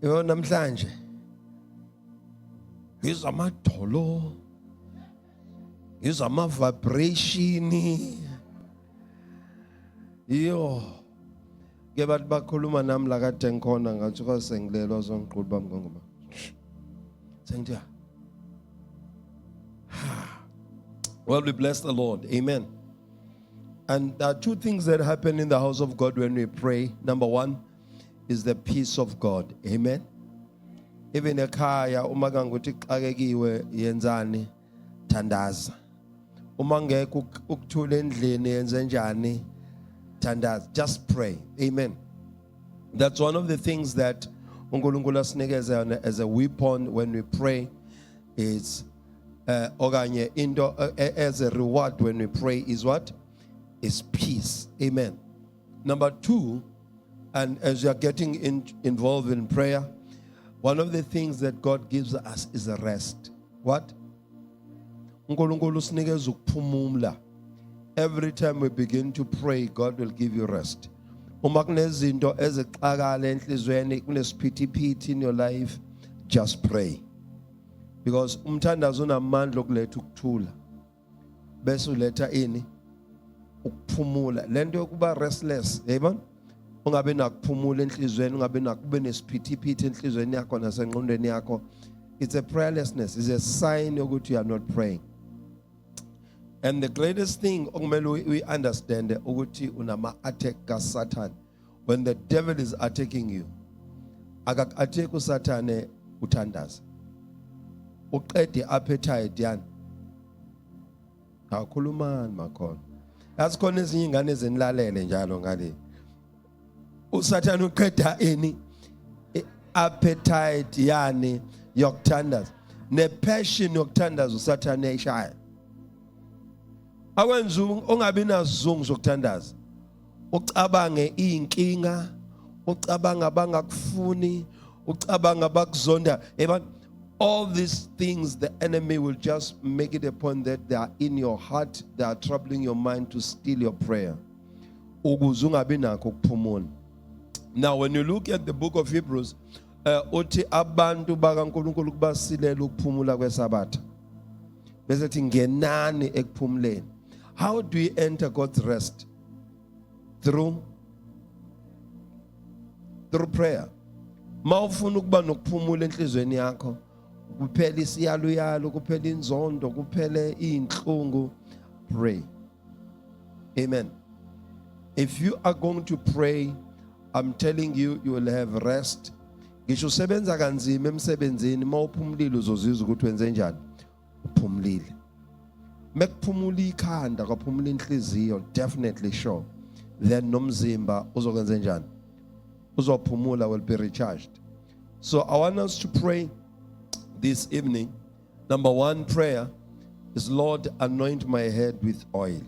namhlanje izamadolo izama-vibration yo ke bathi bakhuluma nami la kade ngikhona ngathi kwasengilelwa zongiqulu bami ngongoma sengithi well, we bless the Lord. Amen. And there are two things that happen in the house of God when we pray. Number one is the peace of God. Amen. Even ekhaya uma kanguthi xakekiwe yenzani thandaza. Uma ngeke ukuthula endlini yenze njani thandaza. Just pray. Amen. That's one of the things that uNkulunkulu asinikeza as a weapon when we pray is okanye into as a reward when we pray is what? Is peace. Amen. Number two, and as you are getting involved in prayer, one of the things that God gives us is a rest. What? uNkulunkulu usinikeza ukuphumula. Every time we begin to pray, God will give you rest. Uma kunezinto ezixakala enhlizweni, kunesiphithiphithi in your life, just pray. Because umthandazo unamandla okuletha ukuthula. Bese uletha ini? Ukuphumula. Lento yokuba restless, yebo? Ungabe nakuphumula enhlizweni, ungabe nakube nesiphithiphithi enhlizweni yakho nasengqondweni yakho. It's a prayerlessness. It's a sign yokuthi you are not praying. And the greatest thing okumele we understand ukuthi unama attack kaSatan. When the devil is attacking you, akak-attack uSathane uthandaza. Uqede appetite yani. Akhulumani makhona. Asikhona ezinye ingane ezenilalele njalo ngale. uSathane uqeda ini appetite yani yokuthandaza. Ne-passion yokuthandaza uSathane eshaya. Akwenza ungabi nazizungu zokuthandaza. Ucabange inkinga, ucabanga abangakufuni, ucabanga abakuzonda. All these things, the enemy will just make it a point that they are in your heart, they are troubling your mind to steal your prayer. Ukuze ungabi nakho ukuphumula. Now, when you look at the book of Hebrews, uthi abantu bakaNkulunkulu kubasilela ukuphumula kweSabatha. Bese thi ngenani ekuphumuleni. How do we enter God's rest? Through prayer. Mawufuna ukuba nokuphumula enhlizweni yakho, kuphela isiyaluyalo, kuphela inzondo, kuphela inhlungu, pray. Amen. If you are going to pray, I'm telling you, you will have rest. Ngisho usebenza kanzima emsebenzini, mawuphumulile uzozizwa ukuthi wenze njani. Uphumulile. Mekuphumula ikhanda kwaphumula inhliziyo, definitely sure. Then nomzimba uzokwenza njani? Uzophumula will be recharged. So I want us to pray this evening. Number one prayer is, Lord, anoint my head with oil.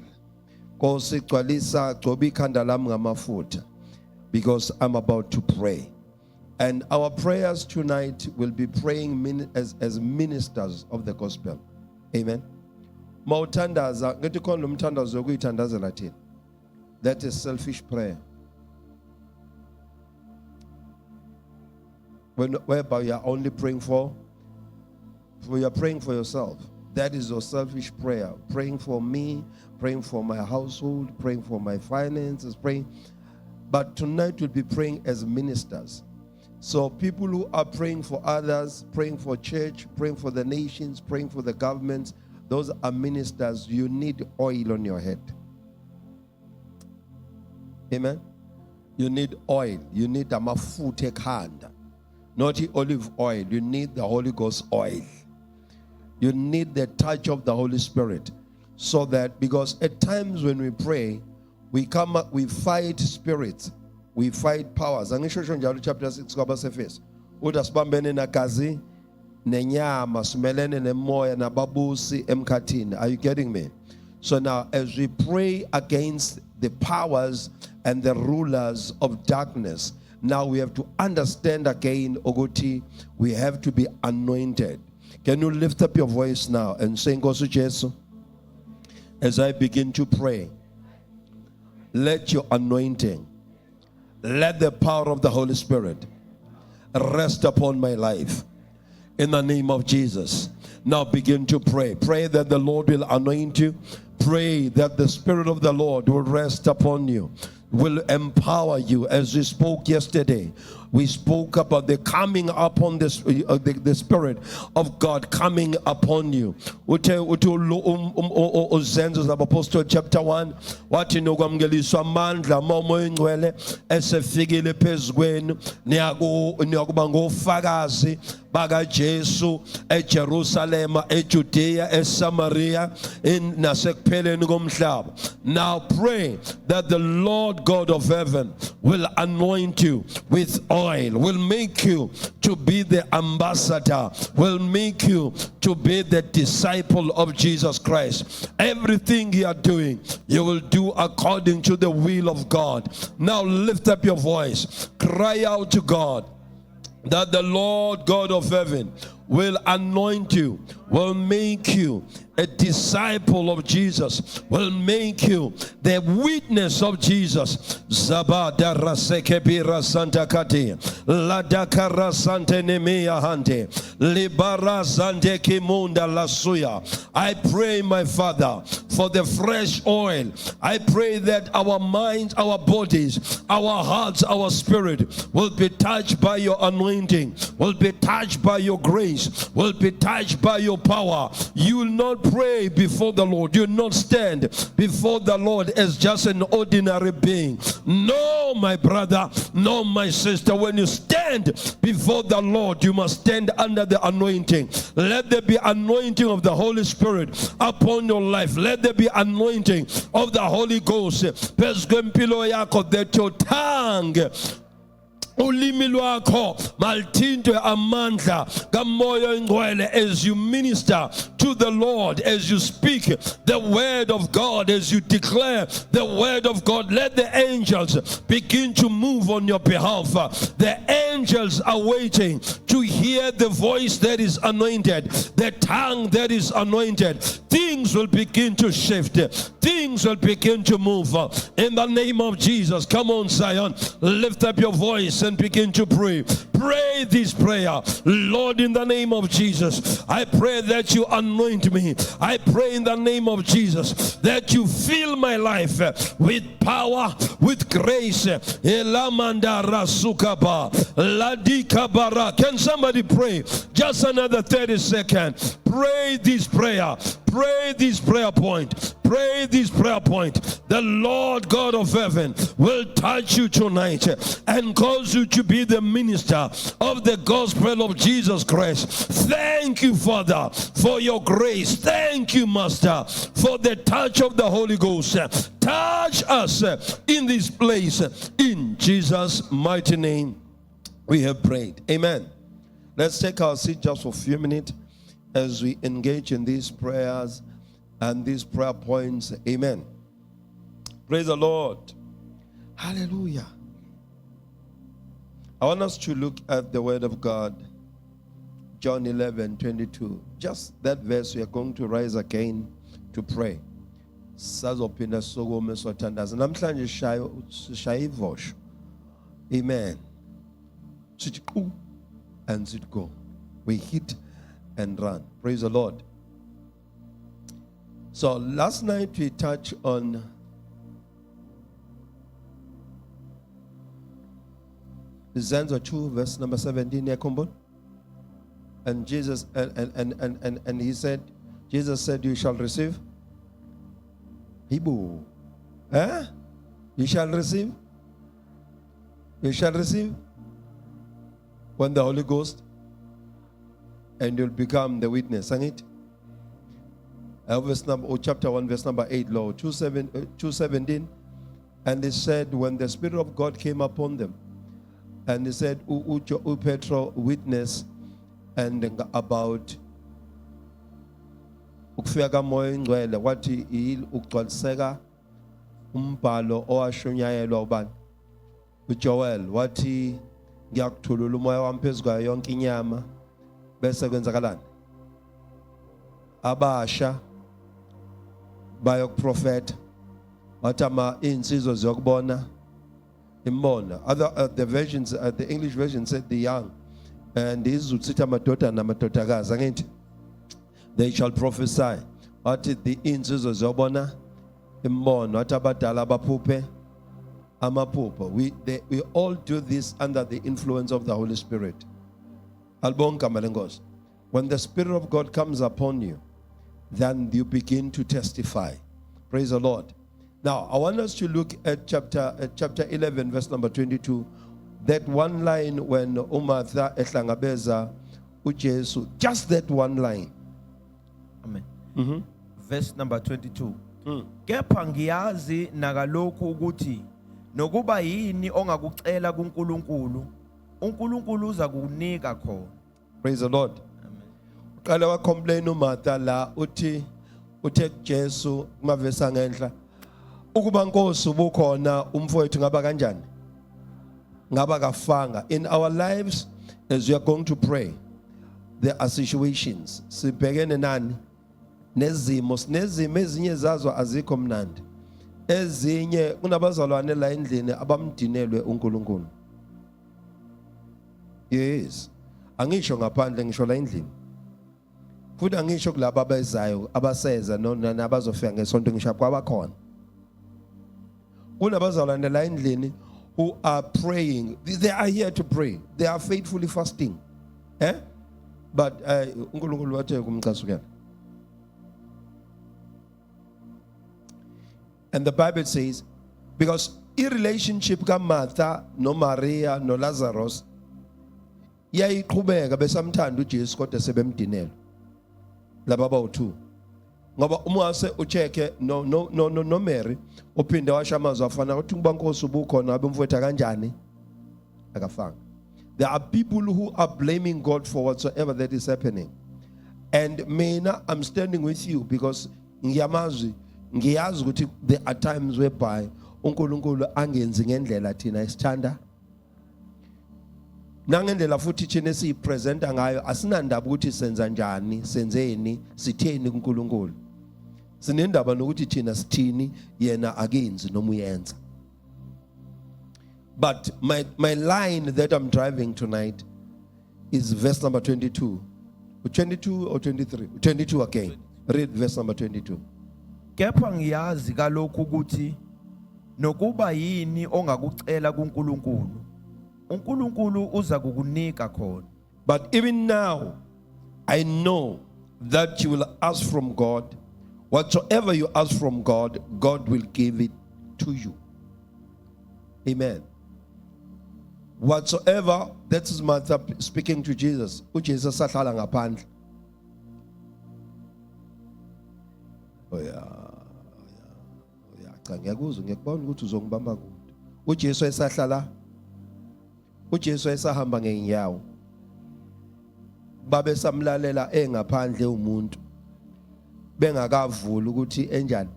Because I'm about to pray. And our prayers tonight will be praying as ministers of the gospel. Amen. That is selfish prayer. Whereby you are only praying you are praying for yourself. That is your selfish prayer. Praying for me, praying for my household, praying for my finances, praying. But tonight we'll be praying as ministers. So people who are praying for others, praying for church, praying for the nations, praying for the governments, those are ministers. You need oil on your head. Amen. You need oil. You need a mafute khanda. Not the olive oil. You need the Holy Ghost oil. You need the touch of the Holy Spirit. So that, because at times when we pray, we fight spirits. We fight powers. Angisho njalo chapter 6 kwabaseFeso. Udasibambene nagazi nenyama simelene nemoya nababusi emkhathini. Are you getting me? So now as we pray against the powers and the rulers of darkness, now we have to understand again, Ogoti, we have to be anointed. Can you lift up your voice now and say, Nkosi Jesu, as I begin to pray, let your anointing, let the power of the Holy Spirit rest upon my life. In the name of Jesus. Now begin to pray. Pray that the Lord will anoint you. Pray that the Spirit of the Lord will rest upon you, will empower you. As we spoke yesterday, we spoke about the coming upon this, the Spirit of God coming upon you. Zenzo Apostle chapter 1, wathi nokwamngeliswa amandla moya ingcwele esefikile phezukweni niyakuba ngofakazi baka Jesu eJerusalem, eJudea, eSamaria, nasekupheleni komhlaba. Now pray that the Lord God of heaven will anoint you with oil, will make you to be the ambassador, will make you to be the disciple of Jesus Christ. Everything you are doing, you will do according to the will of God. Now lift up your voice, cry out to God that the Lord God of heaven will anoint you, will make you a disciple of Jesus, will make you the witness of Jesus. Zabada rasekebira santa kati, ladakara sante nemia hante, libara sante kimunda lasuya. I pray, my Father, for the fresh oil. I pray that our minds, our bodies, our hearts, our spirit will be touched by your anointing, will be touched by your grace, will be touched by your power. You will not pray before the Lord. You will not stand before the Lord as just an ordinary being. No, my brother, no, my sister. When you stand before the Lord, you must stand under the anointing. Let there be anointing of the Holy Spirit upon your life. Let there be anointing of the Holy Ghost. That your tongue, ulimi lwakho malithintwe amandla kamoya ingcwele as you minister to the Lord, as you speak the word of God, as you declare the word of God. Let the angels begin to move on your behalf. The angels are waiting to hear the voice that is anointed, the tongue that is anointed. Things will begin to shift. Things will begin to move. In the name of Jesus. Come on, Zion. Lift up your voice and begin to pray. Pray this prayer. Lord, in the name of Jesus, I pray that you anoint me. I pray in the name of Jesus that you fill my life with power, with grace. Can somebody pray? Just another 30 seconds. Pray this prayer. Pray this prayer point. Pray this prayer point. The Lord God of heaven will touch you tonight and cause you to be the minister of the gospel of Jesus Christ. Thank you, Father, for your grace. Thank you, Master, for the touch of the Holy Ghost. Touch us in this place. In Jesus' mighty name, we have prayed. Amen. Let's take our seat just for a few minutes as we engage in these prayers and these prayer points. Amen. Praise the Lord. Hallelujah. I want us to look at the word of God. John 11:22. Just that verse, we are going to rise again to pray. Sazophinda sokome sothandaza. Namhlanje shaya ivosho. Amen. Sithi qhu and sithi go. We hit and run. Praise the Lord. So last night we touched on Zenzo 2 verse number 17. And Jesus and he said, Jesus said, you shall receive. Hebrew. You shall receive. You shall receive when the Holy Ghost, and you'll become the witness. Sang it. Verse number, chapter 1, verse number 8, Lord. 2:17. And he said, when the Spirit of God came upon them, and he said, Petro witness and about ukufika moya ingcwele wathi ukugcwaliseka umbhalo owashunyayelwa ubani uJoel wathi ngiyakuthulula umoya wami phezukwayo yonke inyama bese kwenzakalani abasha bayokuprofeta wathi ama insizwe ziyokubona imbona. Other the versions, the English version said the young and izutsithi amadoda namadodakazi angithi they shall prophesy. Wathi the insizwe ziyobona imbono, wathi abadala abaphuphe amaphupho. We all do this under the influence of the Holy Spirit. Albonga malengosi. When the Spirit of God comes upon you, then you begin to testify. Praise the Lord. Now, I want us to look at chapter 11, verse number 22. That one line when uMartha ehlangabeza uJesu, just that one line. Amen. Verse number 22. Kepha ngiyazi nakalokhu ukuthi nokuba yini ongakucela kuNkulunkulu, uNkulunkulu uza kukunika khona. Praise the Lord. Uqala wa complain uMartha la uthe kuJesu kumavesi ngenhla ukuba Nkosi ubukhona umfowethu ngaba kanjani? Ngaba kafanga. In our lives, as we are going to pray, there are situations sibhekene nani nezimo ezinye zazo azikho mnandi, ezinye kunabazalwane la endlini abamdinelwe uNkulunkulu. Yes, angisho ngaphandle, ngisho la endlini futhi angisho kulabo abezayo abaseza nabazofika ngesonto ngisho kwabakhona. Kunabazalwane la endlini who are praying. They are here to pray. They are faithfully fasting. But uNkulunkulu wathe kumcasukela. And the Bible says, because in relationship ka Martha no Maria no Lazarus yayiqhubeka besamthanda uJesu kodwa sebemdinela laba bawu2. Ngoba uma wase ucheke no Mary uphinde washamazwa afana uthi kuba Nkosi ubukhona abemfowethu kanjani akafanga. There are people who are blaming God for whatsoever that is happening. And mina, I'm standing with you because ngiyazi ukuthi there are times whereby uNkulunkulu angenzi ngendlela thina esithanda. Nangendlela futhi thina esipresenta ngayo asinandaba ukuthi senza njani, senzeni, sitheni kuNkulunkulu. Sinendaba nokuthi thina sithini yena akenzi noma uyenza. But my line that I'm driving tonight is verse number 22. 22 or 23? 22 again. Read verse number 22. Kepha ngiyazi kalokhu ukuthi nokuba yini ongakucela kuNkulunkulu, uNkulunkulu uza kukunika khona. But even now, I know that you will ask from God. Whatsoever you ask from God, God will give it to you. Amen. Whatsoever, that is Martha speaking to Jesus. UJesus sahlala ngaphandle. Oh yeah. Cha ngiyakuzwa ngiyakubona ukuthi uzongibamba kude. uJesu esahlala. uJesu esahamba ngeenyawo. Babe samlalela engaphandle umuntu. Bengakavula ukuthi enjani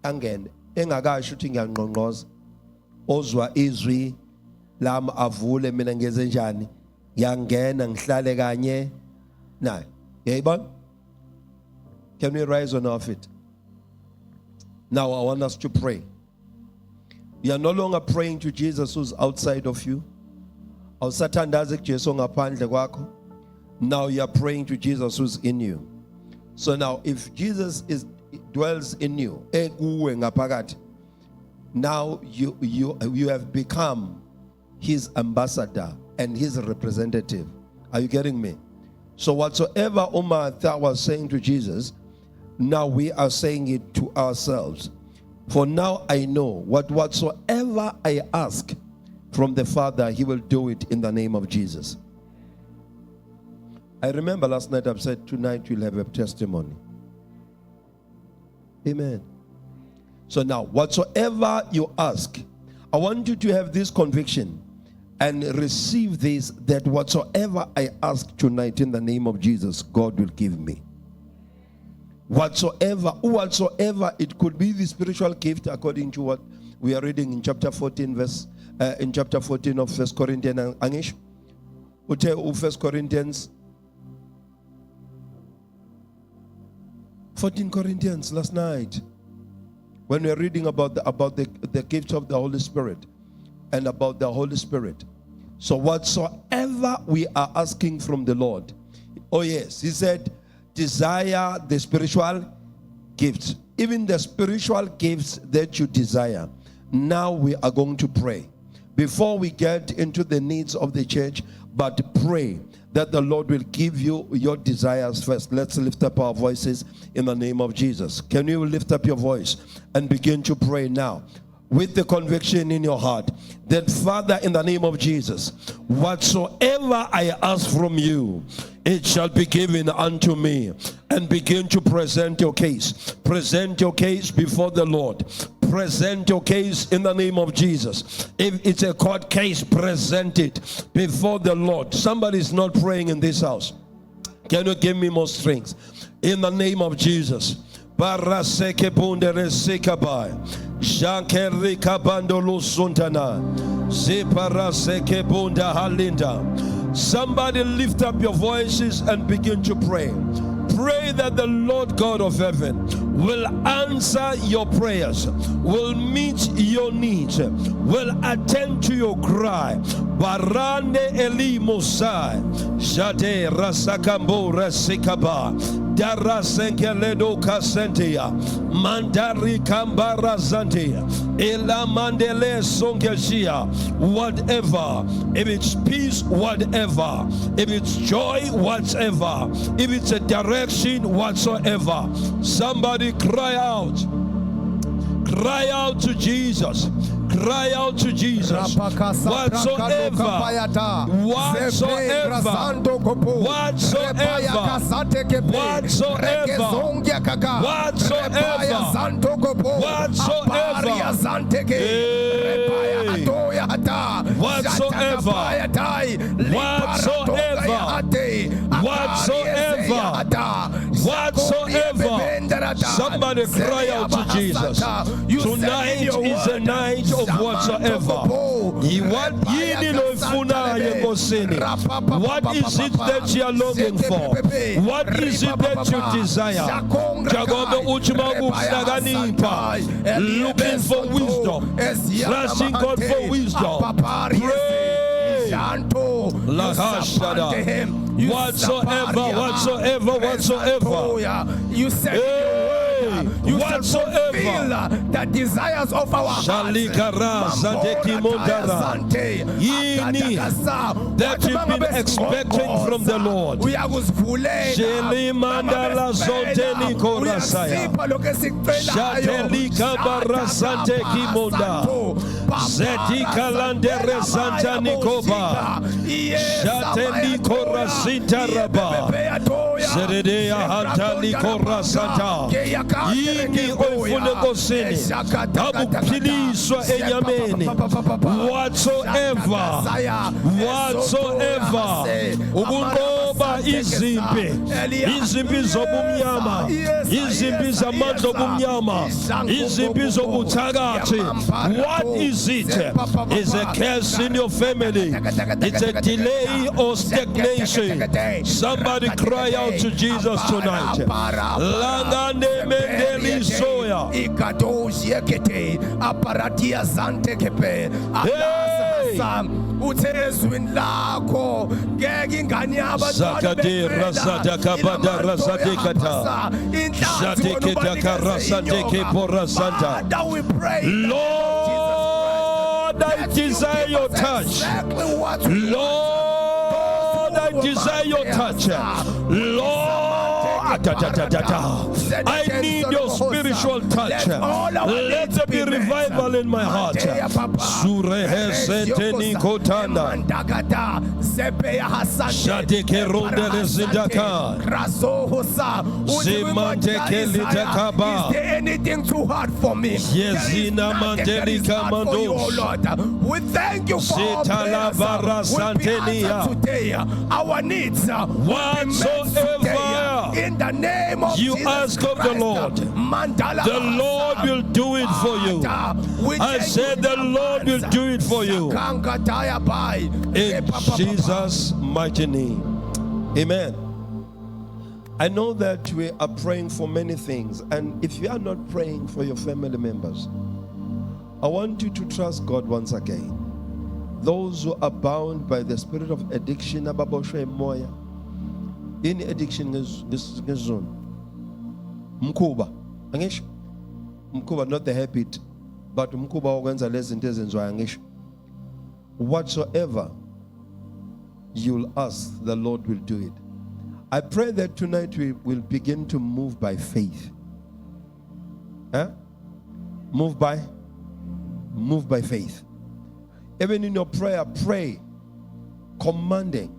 angene, engakasho ukuthi ngiyangqongqoza, ozwa izwi lami avule mina ngeze njani, ngiyangena ngihlale kanye naye. Yayibona? Can we rise on our feet? Now I want us to pray. You are no longer praying to Jesus who's outside of you. Awusathandaze kuJesu ngaphandle kwakho. Now you are praying to Jesus who's in you. So now, if Jesus dwells in you, now you have become his ambassador and his representative. Are you getting me? So whatsoever Martha was saying to Jesus, now we are saying it to ourselves. For now I know whatsoever I ask from the Father, he will do it in the name of Jesus. I remember last night I've said tonight you'll have a testimony. Amen. So now, whatsoever you ask, I want you to have this conviction and receive this, that whatsoever I ask tonight in the name of Jesus, God will give me. Whatsoever, it could be the spiritual gift according to what we are reading in chapter 14 of 1 Corinthians. Angish, 1 Corinthians 14 Corinthians last night, when we are reading about the gift of the Holy Spirit and about the Holy Spirit. So whatsoever we are asking from the Lord, oh yes, he said, desire the spiritual gifts. Even the spiritual gifts that you desire. Now we are going to pray. Before we get into the needs of the church, but pray that the Lord will give you your desires first. Let's lift up our voices in the name of Jesus. Can you lift up your voice and begin to pray now? With the conviction in your heart that, Father, in the name of Jesus, whatsoever I ask from you, it shall be given unto me. And begin to present your case. Present your case before the Lord. Present your case in the name of Jesus. If it's a court case, present it before the Lord. Somebody is not praying in this house. Can you give me more strength? In the name of Jesus. Baraseke bundere sekabai. Jankerika bandolo suntana. Ziparaseke bunda halinda. Somebody lift up your voices and begin to pray. Pray that the Lord God of heaven will answer your prayers, will meet your needs, will attend to your cry. Barande Eli Mosai, Jade Rasakambo Rasikaba, Darasenkeledo Kasentia, Mandari Kambara Zantia, Ela Mandele Songeshia, whatever, if it's peace, whatever, if it's joy, whatever, if it's a direction, whatsoever. Somebody cry out to Jesus. Cry out to Jesus. Whatsoever, somebody cry out to Jesus. Tonight is a night of whatsoever. What is it that you are longing for? What is it that you desire? Looking for wisdom, trusting God for wisdom. Pray. Whatsoever. You said you whatsoever the desires of our hearts that you've been expecting from the Lord. Yini oifune kosini abukiliswa enyameni whatsoever ukunqoba izimpi zobumnyama, izimpi zamandla obumnyama, izimpi zobuthakathi. What is it? Is a curse in your family? It's a delay or stagnation. Somebody cry out to Jesus tonight. Langane mendeli soya. Zakade rasada kabada rasade kata. Jateke daka rasade pora santa. Lord, I desire your touch. Lord, I desire your touch. Lord, I need your spiritual touch. Let there be revival in my heart. Surehe seteni kotanda. Shadeke ronde rezindaka. Zimanteke litakaba. Is there anything too hard for me? Yezina mandelika mandos. Lord, we thank you for our prayers. Today, our needs whatsoever in the name of you Jesus ask of the Lord, the Lord will do it for you. I said the Lord will do it for you. In Jesus' mighty name. Amen. I know that we are praying for many things, and if you are not praying for your family members, I want you to trust God once again. Those who are bound by the spirit of addiction, ababoshwe emoya. In addiction ngezone. Mkhuba. Angisho? Mkhuba, not the habit, but mkhuba wokwenza lezi zinto ezenziwayo angisho. Whatsoever you'll ask, the Lord will do it. I pray that tonight we will begin to move by faith. Move by faith. Even in your prayer, pray, commanding,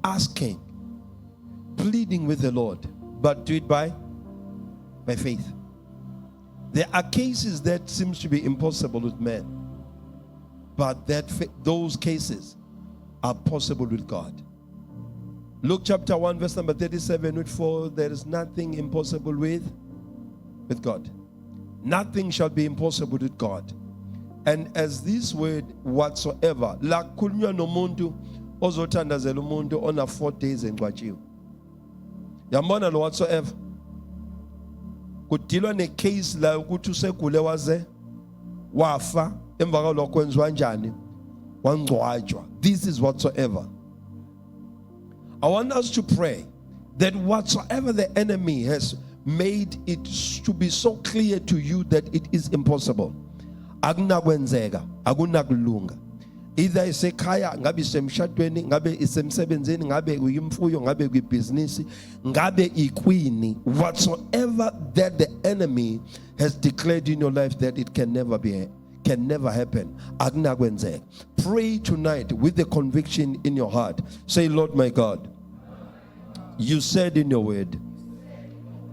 asking, pleading with the Lord, but do it by faith. There are cases that seems to be impossible with men, but those cases are possible with God. Luke chapter 1 verse number 37 with 4, there is nothing impossible with God. Nothing shall be impossible with God. And as this word whatsoever, la kunywa nomuntu ozothandazela umuntu on a 4 days engcwatshiwe. Yambona lo whatsoever. Kudilwa ne case la ukuthi usegule waze wafa emva kwalokho kwenziwa njani wangcwatshwa. This is whatsoever. I want us to pray that whatsoever the enemy has made it to be so clear to you that it is impossible, akunakwenzeka, akunakulunga. Either isekhaya, ngabe isemshadweni, ngabe isemsebenzini, ngabe uyimfuyo, ngabe kwibhizinisi, ngabe ikwini, whatsoever that the enemy has declared in your life that it can never happen. Akunakwenzeka. Pray tonight with the conviction in your heart. Say, Lord my God, you said in your word,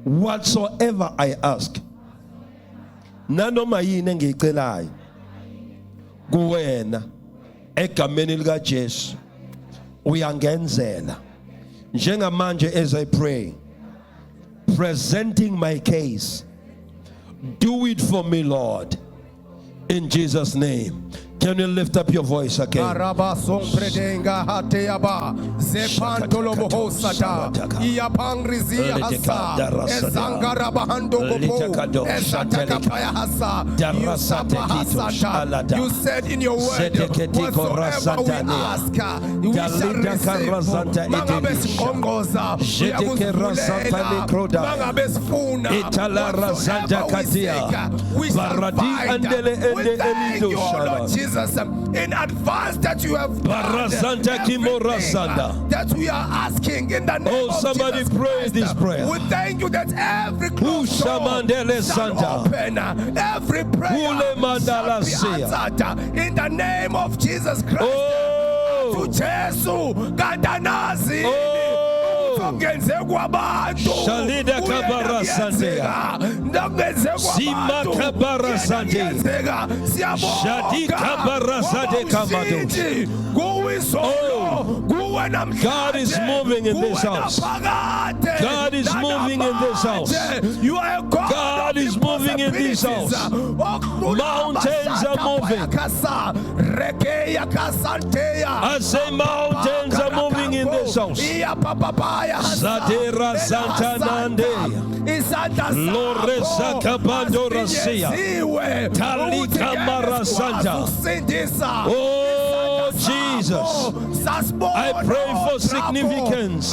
whatsoever I ask, nanoma yini engiyicelayo kuwena egameni lika Jesu uyangenzela. Njengamanje as I pray, presenting my case, do it for me, Lord, in Jesus' name. Can you lift up your voice again? You said in your word, whatsoever we ask, we shall receive. We shall find. We thank you, Lord Jesus, in advance that you have done everything that we are asking in the name of somebody Jesus pray Christ. this prayer. We thank you that every closed door shall open, every prayer shall be answered in the name of Jesus Christ. To Jesus, Gandanazi. Shalida kabara santea, Sima kabara santea, Shadi kabara sade kamado. God is moving in this house. God is moving in this house. God is moving in this house. Mountains are moving. I say mountains are moving in this house. Zadera Santanande, Loresa Cabando Rasia, Talika Marasanta. Oh Jesus, I pray for significance.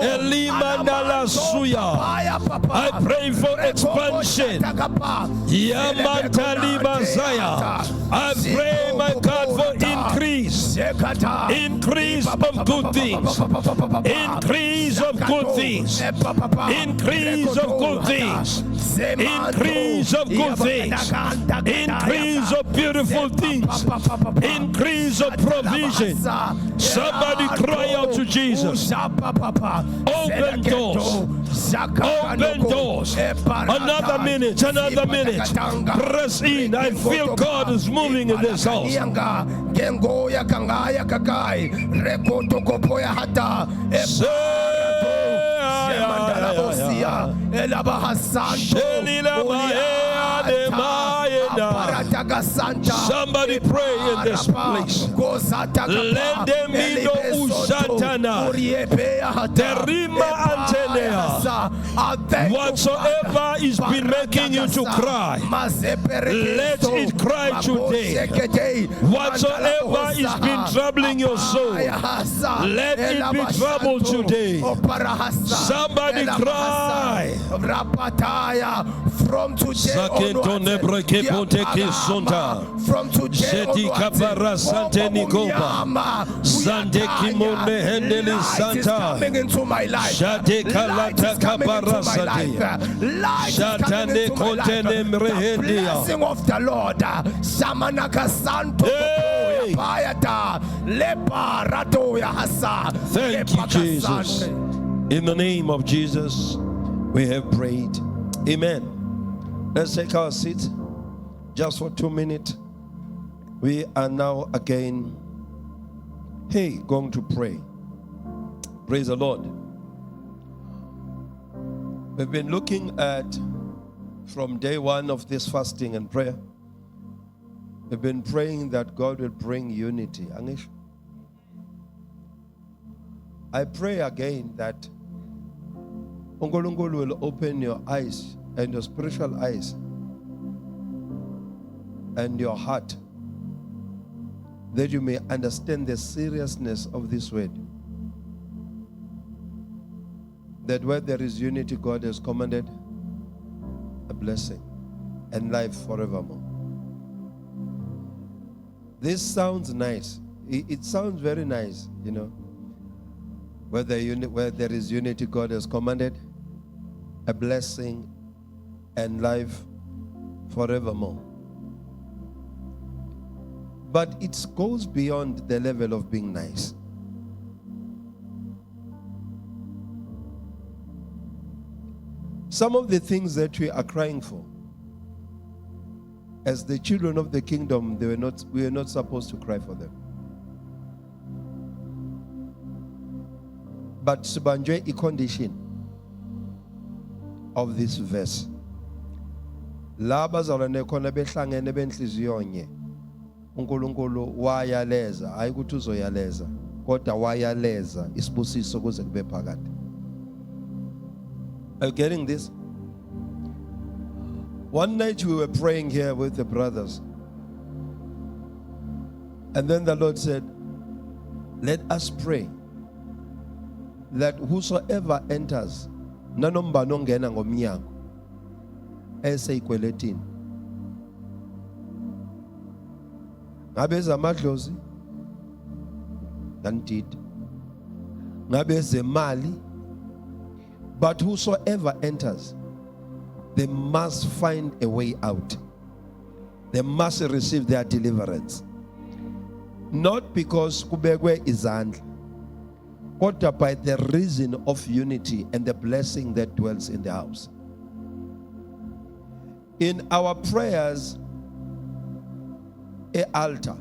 Elimandala Suya, I pray for expansion. Yamantali Mazaya, I pray, my God, for increase. Increase of good things. Increase of good things. Increase of good things. Increase of good things. Increase of beautiful things. Increase of provision. Somebody cry out to Jesus. Open doors. Open doors. Another minute. Another minute. Press in. I feel God is moving in this house. Somebody pray in this place. Lendemino usatana terima antenea Whatsoever is been making you to cry, let it cry today. Whatsoever is been troubling your soul, let it be troubled today. Somebody cry. From today onwards, from today onwards, light is coming into my life. Light is coming into my life. Light is coming into my life. The blessing of the Lord. Samanaka Santo. Thank you, Jesus. In the name of Jesus, we have prayed. Amen. Let's take our seat just for 2 minutes. We are now again going to pray. Praise the Lord. We've been looking at, from day one of this fasting and prayer, we've been praying that God will bring unity. Angish, I pray again that uNkulunkulu will open your eyes and your spiritual eyes and your heart, that you may understand the seriousness of this word. That where there is unity, God has commanded a blessing and life forevermore. This sounds nice. It sounds very nice, you know. Where there is unity, God has commanded a blessing and life forevermore. But it goes beyond the level of being nice. Some of the things that we are crying for, as the children of the kingdom, we were not supposed to cry for them. But subanje a condition of this verse. Laba zalwane khona behlangene benhliziyo nye. uNkulunkulu wayaleza, hayi ukuthi uzoyaleza, kodwa wayaleza isibusiso kuze kube phakade. Are you getting this? One night we were praying here with the brothers. And then the Lord said, let us pray that whosoever enters, nanomba nongena ngomnyango, eseyikweletini. Ngabe zamadlozi, ngantidi. Ngabe zemali. But whosoever enters, they must find a way out. They must receive their deliverance. Not because kubekwe izandla, but by the reason of unity and the blessing that dwells in the house. In our prayers, an altar,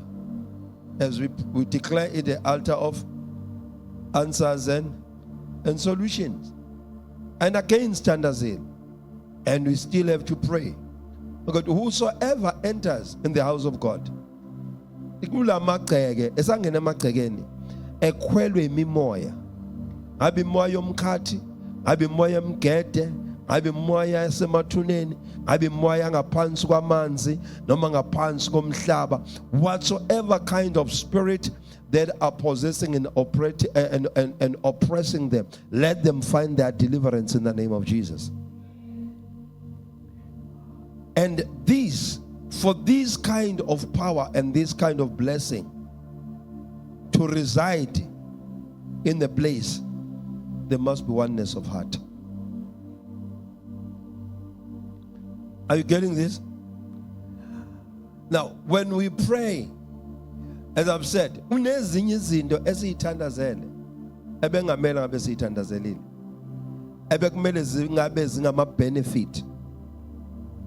as we declare it, the altar of answers and solutions. And again stands in. And we still have to pray. Because whosoever enters in the house of God, ikula magceke esangena emagcekeni ekhwelwe imimoya, ngabe imoya yomkhathi, ngabe imoya emgede, ngabe imoya esemathuneni, ngabe imoya ngaphansi kwamanzi noma ngaphansi komhlaba, whatsoever kind of spirit that are possessing and operating and oppressing them, let them find their deliverance in the name of Jesus. And for this kind of power and this kind of blessing to reside in the place, there must be oneness of heart. Are you getting this? Now, when we pray, as I've said, unezinye izinto esiyithandazele ebengamela ngabe siyithandazelile, ebekumele zingabe zingama benefit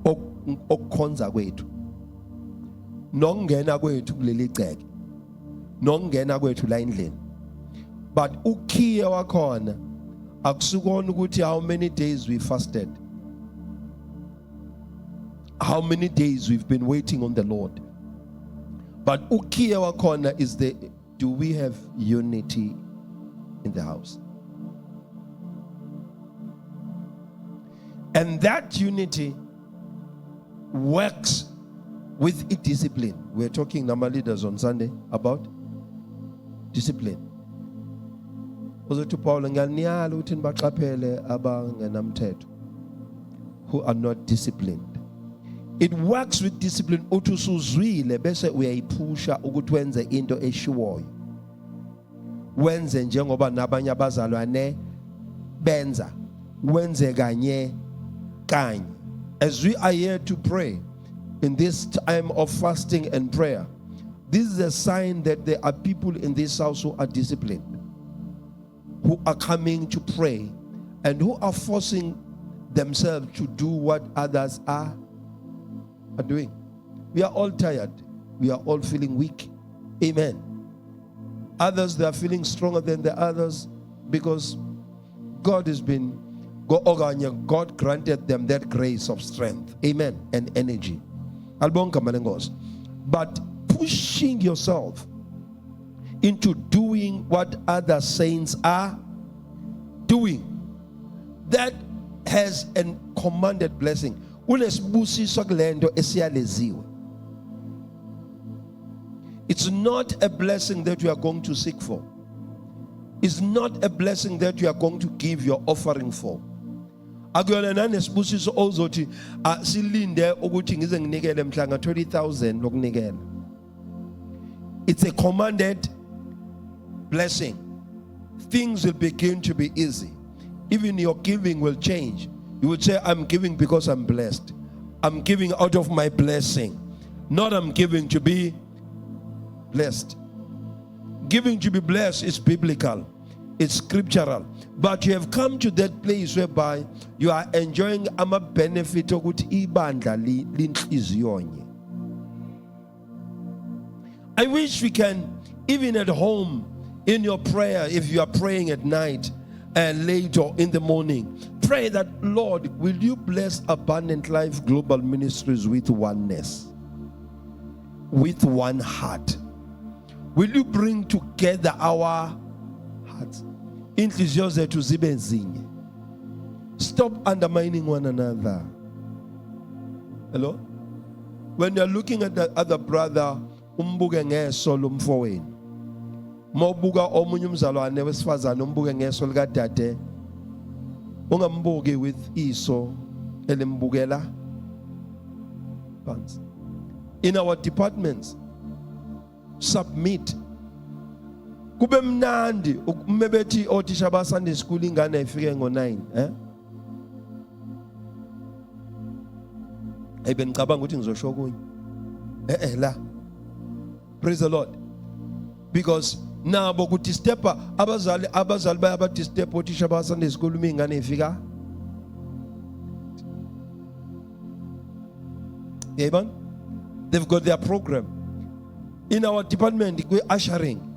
okukhonza kwethu, nokungena kwethu kuleli ceke, nokungena kwethu la endlini. But ukhiye wakhona akusukona ukuthi how many days we fasted, how many days we've been waiting on the Lord. But ukiya wakhona is do we have unity in the house? And that unity works with a discipline. We're talking number leaders on Sunday about discipline. Who are not disciplined. It works with discipline. Utusuzwile bese uyayipusha ukuthi wenze into eshiwoyo. Wenze njengoba nabanye abazalwane benza. Wenze kanye kanye. As we are here to pray in this time of fasting and prayer, this is a sign that there are people in this house who are disciplined, who are coming to pray, and who are forcing themselves to do what others are doing. We are all tired. We are all feeling weak. Amen. Others, they are feeling stronger than the others because God granted them that grace of strength. Amen. And energy. But pushing yourself into doing what other saints are doing, that has a commanded blessing. It's not a blessing that you are going to seek for. It's not a blessing that you are going to give your offering for. It's a commanded blessing. Things will begin to be easy. Even your giving will change. You would say, I'm giving because I'm blessed. I'm giving out of my blessing. Not I'm giving to be blessed. Giving to be blessed is biblical. It's scriptural. But you have come to that place whereby you are enjoying a benefit of ibandla linhliziyonye. I wish we can, even at home, in your prayer, if you are praying at night and later in the morning, pray that, Lord, will you bless Abundant Life Global Ministries with oneness, with one heart? Will you bring together our hearts? Stop undermining one another. Hello? When you're looking at the other brother, umbuke ngeso lomfowenu. Mawubuka omunye umzalwane wesifazane umbuke ngeso likadade, ungambuki with iso elimbukela phansi. In our departments, submit. Kube mnandi umebethi othisha ba Sunday school ingane ifike ngo9, Hey benicabanga ukuthi ngizosho kunye. La. Praise the Lord. Because nabo kuthi stepa abazali bayabathi step othisha ba Sunday school ingane ifika. Amen. They've got their program. In our department, we're ushering.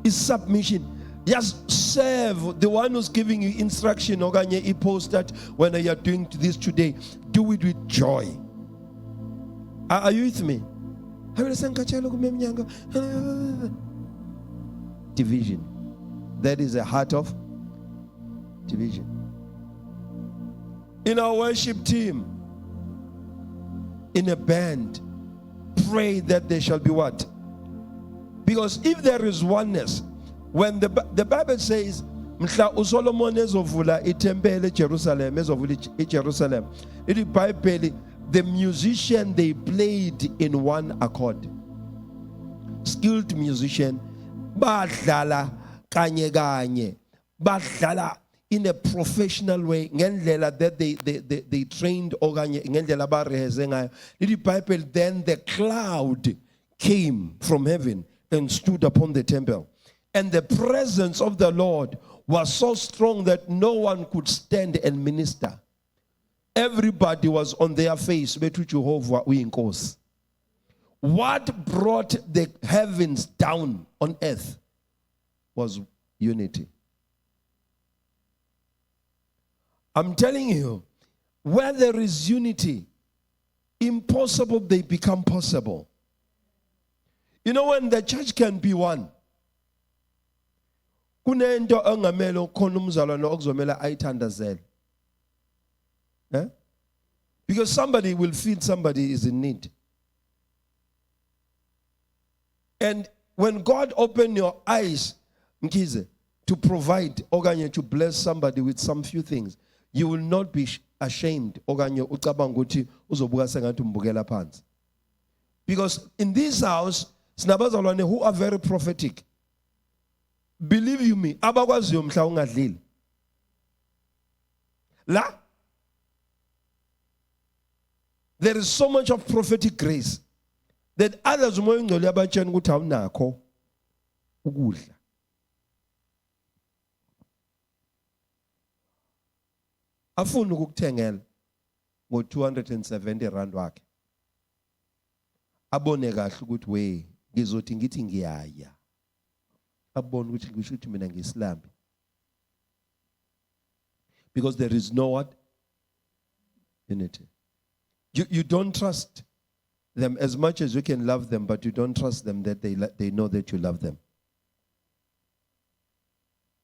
It's submission. Just serve the one who's giving you instruction. He post that when you are doing this today, do it with joy. Are you with me? Division. That is a heart of division. In our worship team, in a band, pray that there shall be what? Because if there is oneness, when the Bible says, Mhla uSolomon ezovula itempele eJerusalem, eJerusalem, the Bible, the musician, they played in one accord. Skilled musician, badlala kanye kanye, badlala in a professional way, ngendlela that they trained okanye ngendlela bareheze ngayo. The Bible, then the cloud came from heaven and stood upon the temple. And the presence of the Lord was so strong that no one could stand and minister. Everybody was on their face. What brought the heavens down on earth was unity. I'm telling you, where there is unity, impossible they become possible. You know, when the church can be one, kunento engamelo khona umzalwane okuzomela ayithandazele. Eh? Because somebody will feel somebody is in need. And when God open your eyes, Mkize, to provide, okanye to bless somebody with some few things, you will not be ashamed, okanye ucabanga ukuthi uzobuka sengathi umbukela phansi. Because in this house, sinabazalwane who are very prophetic. Believe you me, abakwaziyo mhla ungadlili. La, there is so much of prophetic grace that others umoya ingcwele yabatshena ukuthi awunakho ukudla. Afuna ukukuthengela ngo-270 rand wakhe. Abone kahle ukuthi we ngizothi ngithi ngiyaya. Abone ukuthi ngisho ukuthi mina ngiyiSlambi. Because there is no what? Unity. You don't trust them as much as you can love them, but you don't trust them that they know that you love them.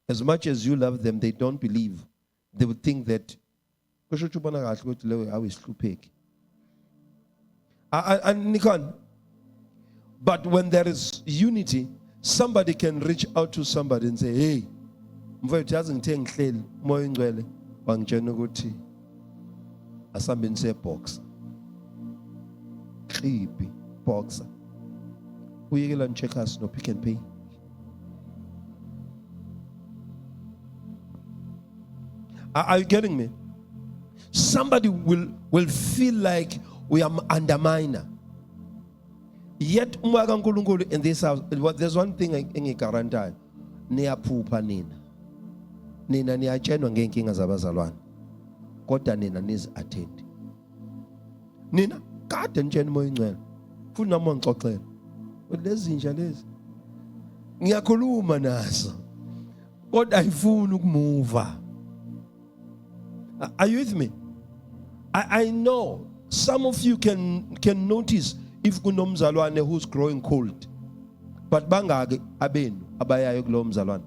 As much as you love them, they don't believe. They would think that but when there is unity, somebody can reach out to somebody and say, hey, mfowethu yazi ngithe ngihleli moya ingcwele wangitshena ukuthi asambe niseboxer. Khibi boxer. Uyekela ncheckers no Pick and Pay. Are you getting me? Somebody will feel like we are underminer. Yet umaka nkulunkulu in this house, there's one thing engiguarantee. Niyaphupha nina. Nina niyatshenwa ngeenkinga zabazalwane. Kodwa nina nizi attend. Nina kade nitshena moya ingcwele. Futhi nami ngixoxela. Lezi nja lezi. Ngiyakhuluma nazo. Kodwa ayifuni ukumuva. Are you with me? I know some of you can notice if kunomzalwane who's growing cold. But bangake abenu abayayo kulo mzalwane.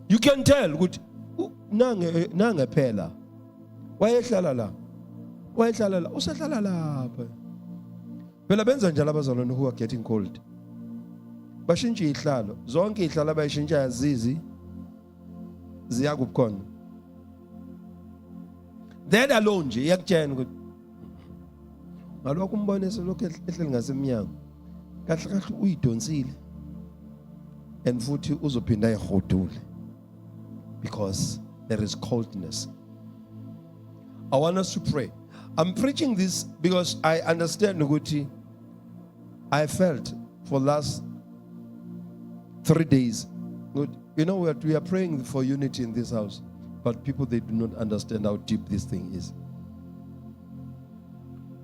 You can tell ukuthi nange phela. Wayehlala la. Wayehlala la. Usahlala lapha. Phela benza njalo abazalwane who are getting cold. Bashintshe ihlalo. Zonke ihlalo abayishintsha yazizi ziyakukhona. That alone nje iyakutshena ukuthi ngalokho umbone selokho ehleli ngasemnyango. Kahle kahle uyidonsile. And futhi uzophinda ehodule. Because there is coldness. I want us to pray. I'm preaching this because I understand ukuthi I felt for last 3 days. Good. You know what? We are praying for unity in this house, but people, they do not understand how deep this thing is.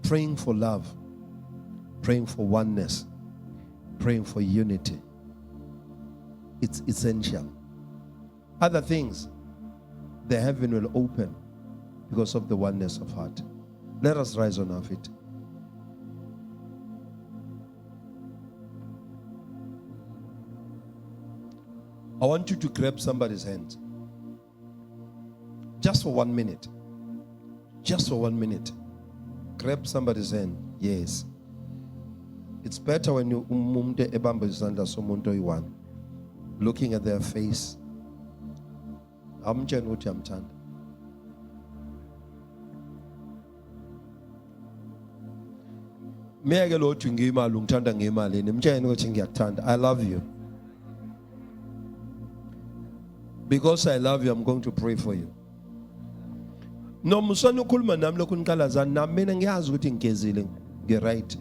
Praying for love, praying for oneness, praying for unity. It's essential. Other things, the heaven will open because of the oneness of heart. Let us rise on our feet. I want you to grab somebody's hand. Just for 1 minute. Just for 1 minute. Grab somebody's hand. Yes. It's better when you looking at their face. Amtshela ukuthi yamthanda. Meke lo uthi ngiyimali ungithanda ngemalini. Mtshela ukuthi ngiyakuthanda. I love you. Because I love you, I'm going to pray for you. No musana ukhuluma nami lokhu niqalazana nami mina ngiyazi ukuthi ngigezile ngi-right.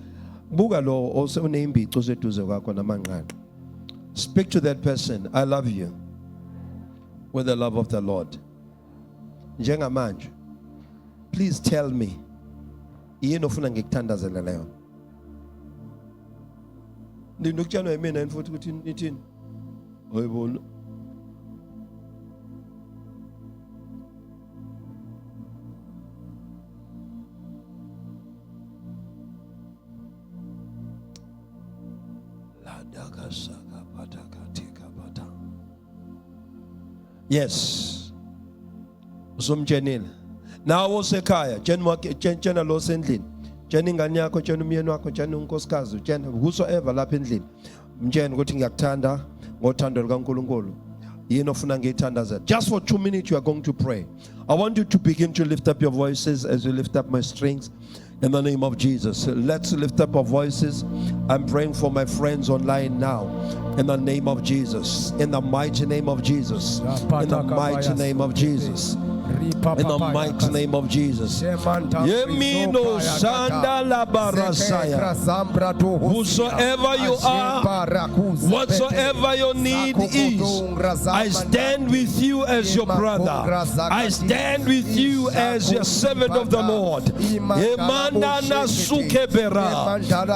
Buka lo osenembico seduze kwakho namanqanqa. Speak to that person. I love you. With the love of the Lord. Njengamanje. Please tell me. Yini ofuna ngikuthandazele leyo? Ndinokutshana yimina mfowethu ukuthi nithini? Oyibona. Yes. Usumtshenile. Nawo osekhaya, tshena lo sendlini. Tshena ingane yakho, tshena umyeni wakho, tshena unkosikazi, tshena whosoever lapha endlini. Mtshena ukuthi ngiyakuthanda ngothando lukaNkulunkulu. Yini ofuna ngiyithandaza. Just for 2 minutes you are going to pray. I want you to begin to lift up your voices as you lift up my strings. In the name of Jesus, let's lift up our voices. I'm praying for my friends online now. In the name of Jesus. In the mighty name of Jesus. In the mighty name of Jesus. In the mighty name of Jesus. Yemino Sanda la Barasaya. Whosoever you are, whatsoever your need is, I stand with you as your brother. I stand with you as your servant of the Lord.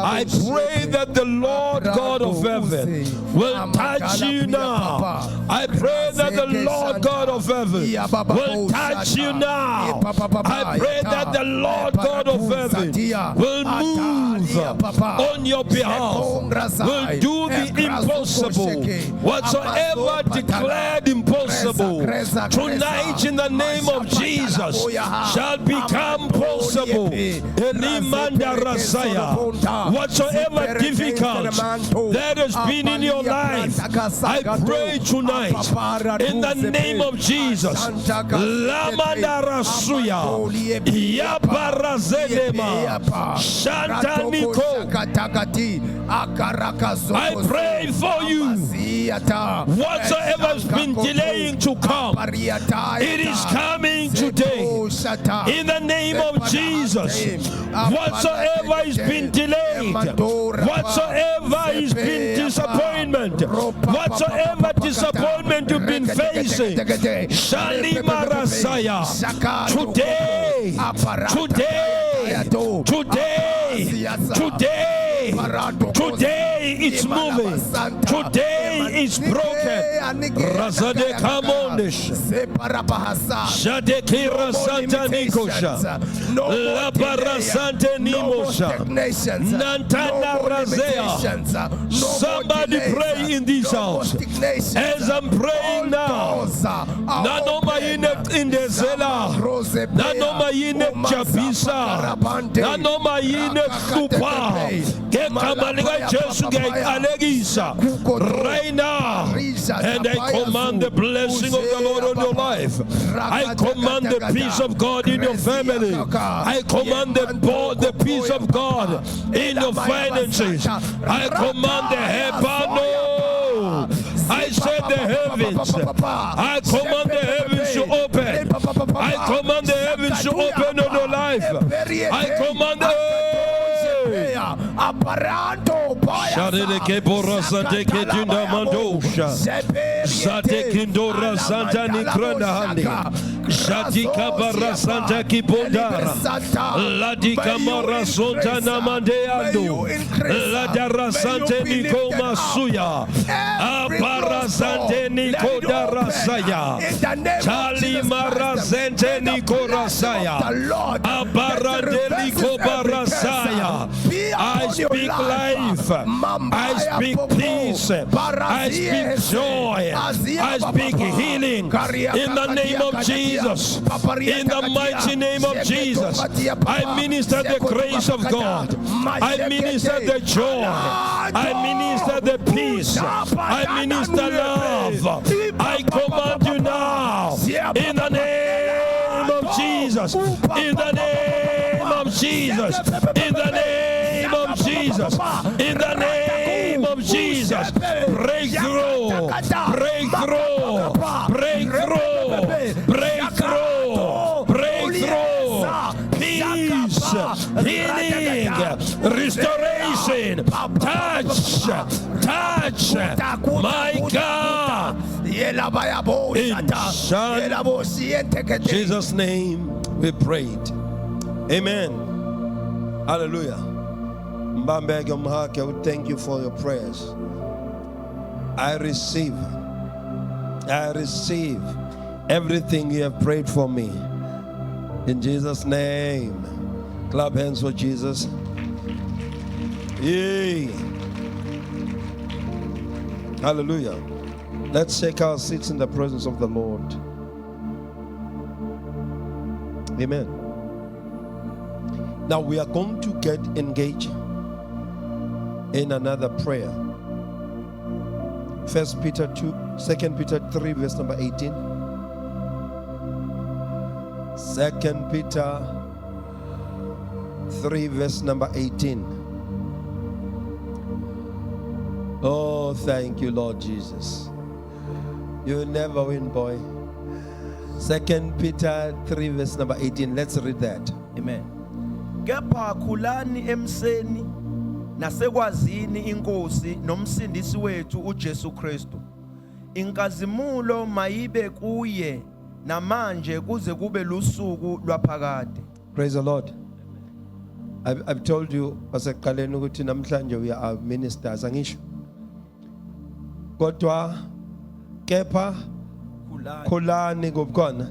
I pray that the Lord God of heaven will touch you now. I pray that the Lord God of heaven will touch you now. I pray that the Lord God of heaven will move on your behalf, will do the impossible. Whatsoever declared impossible tonight in the name of Jesus shall become possible. Whatsoever difficult that has been in your life, I pray tonight in the name of Jesus. Lamanda Rasuya Yaparazenema Shantaniko. I pray for you. Whatsoever has been delaying to come, it is coming today. In the name of Jesus. Whatsoever has been delayed, whatsoever has been disappointment, whatsoever disappointment you've been facing, Shalima Rasaya, today it's moving. Today it's broken. Razade Kamondish. Shadekira Santa Nikosha. La Parasante Nimosha. Nantana Razea. Somebody pray in this house. As I'm praying now. Nanoma Inek in the Zela. Nanoma Inek Chapisa. Nanoma Inek Kupa. Right now, and I command the blessing of the Lord on your life. I command the peace of God in your family. I command the peace of God in your finances. I command the heaven. I said the heavens. I command the heavens to open. I command the heavens to open on your life. I command the Shadele Kebora Sante Ketunda Mandosha Sate Kindora Santa Nikranda Handi Shatika Barra Santa Kipondara Ladika Mara Sonta Namandeando Ladara Sante Niko Masuya Abara Sante Niko Darasaya Chali Mara Sante Niko Rasaya Abara Deliko Barasaya. I speak life. I speak peace. I speak joy. I speak healing in the name of Jesus. In the mighty name of Jesus. I minister the grace of God. I minister the joy. I minister the peace. I minister love. I command you now in the name of Jesus. In the name of Jesus. In the name of Jesus. In the name of Jesus. Breakthrough. Breakthrough. Breakthrough. Breakthrough. Breakthrough. Peace. Healing. Restoration. Touch. Touch. My God. In Jesus' name we prayed. Amen. Hallelujah. Mbambege Mhake, I would thank you for your prayers. I receive everything you have prayed for me. In Jesus' name. Clap hands for Jesus. Yay. Hallelujah. Let's take our seats in the presence of the Lord. Amen. Now we are going to get engaged in another prayer. 1 Peter 2, 2 Peter 3, verse number 18. 2 Peter 3, verse number 18. Oh, thank you, Lord Jesus. You never win, boy. 2 Peter 3, verse number 18. Let's read that. Amen. Kepha khulani emseni nasekwazini inkosi nomsindisi wethu uJesu Kristu. Inkazimulo mayibe kuye namanje kuze kube lusuku lwaphakade. Praise the Lord. I've told you wasekuqaleni ukuthi namhlanje we are ministers angisho. Kodwa kepha khulani kubukhona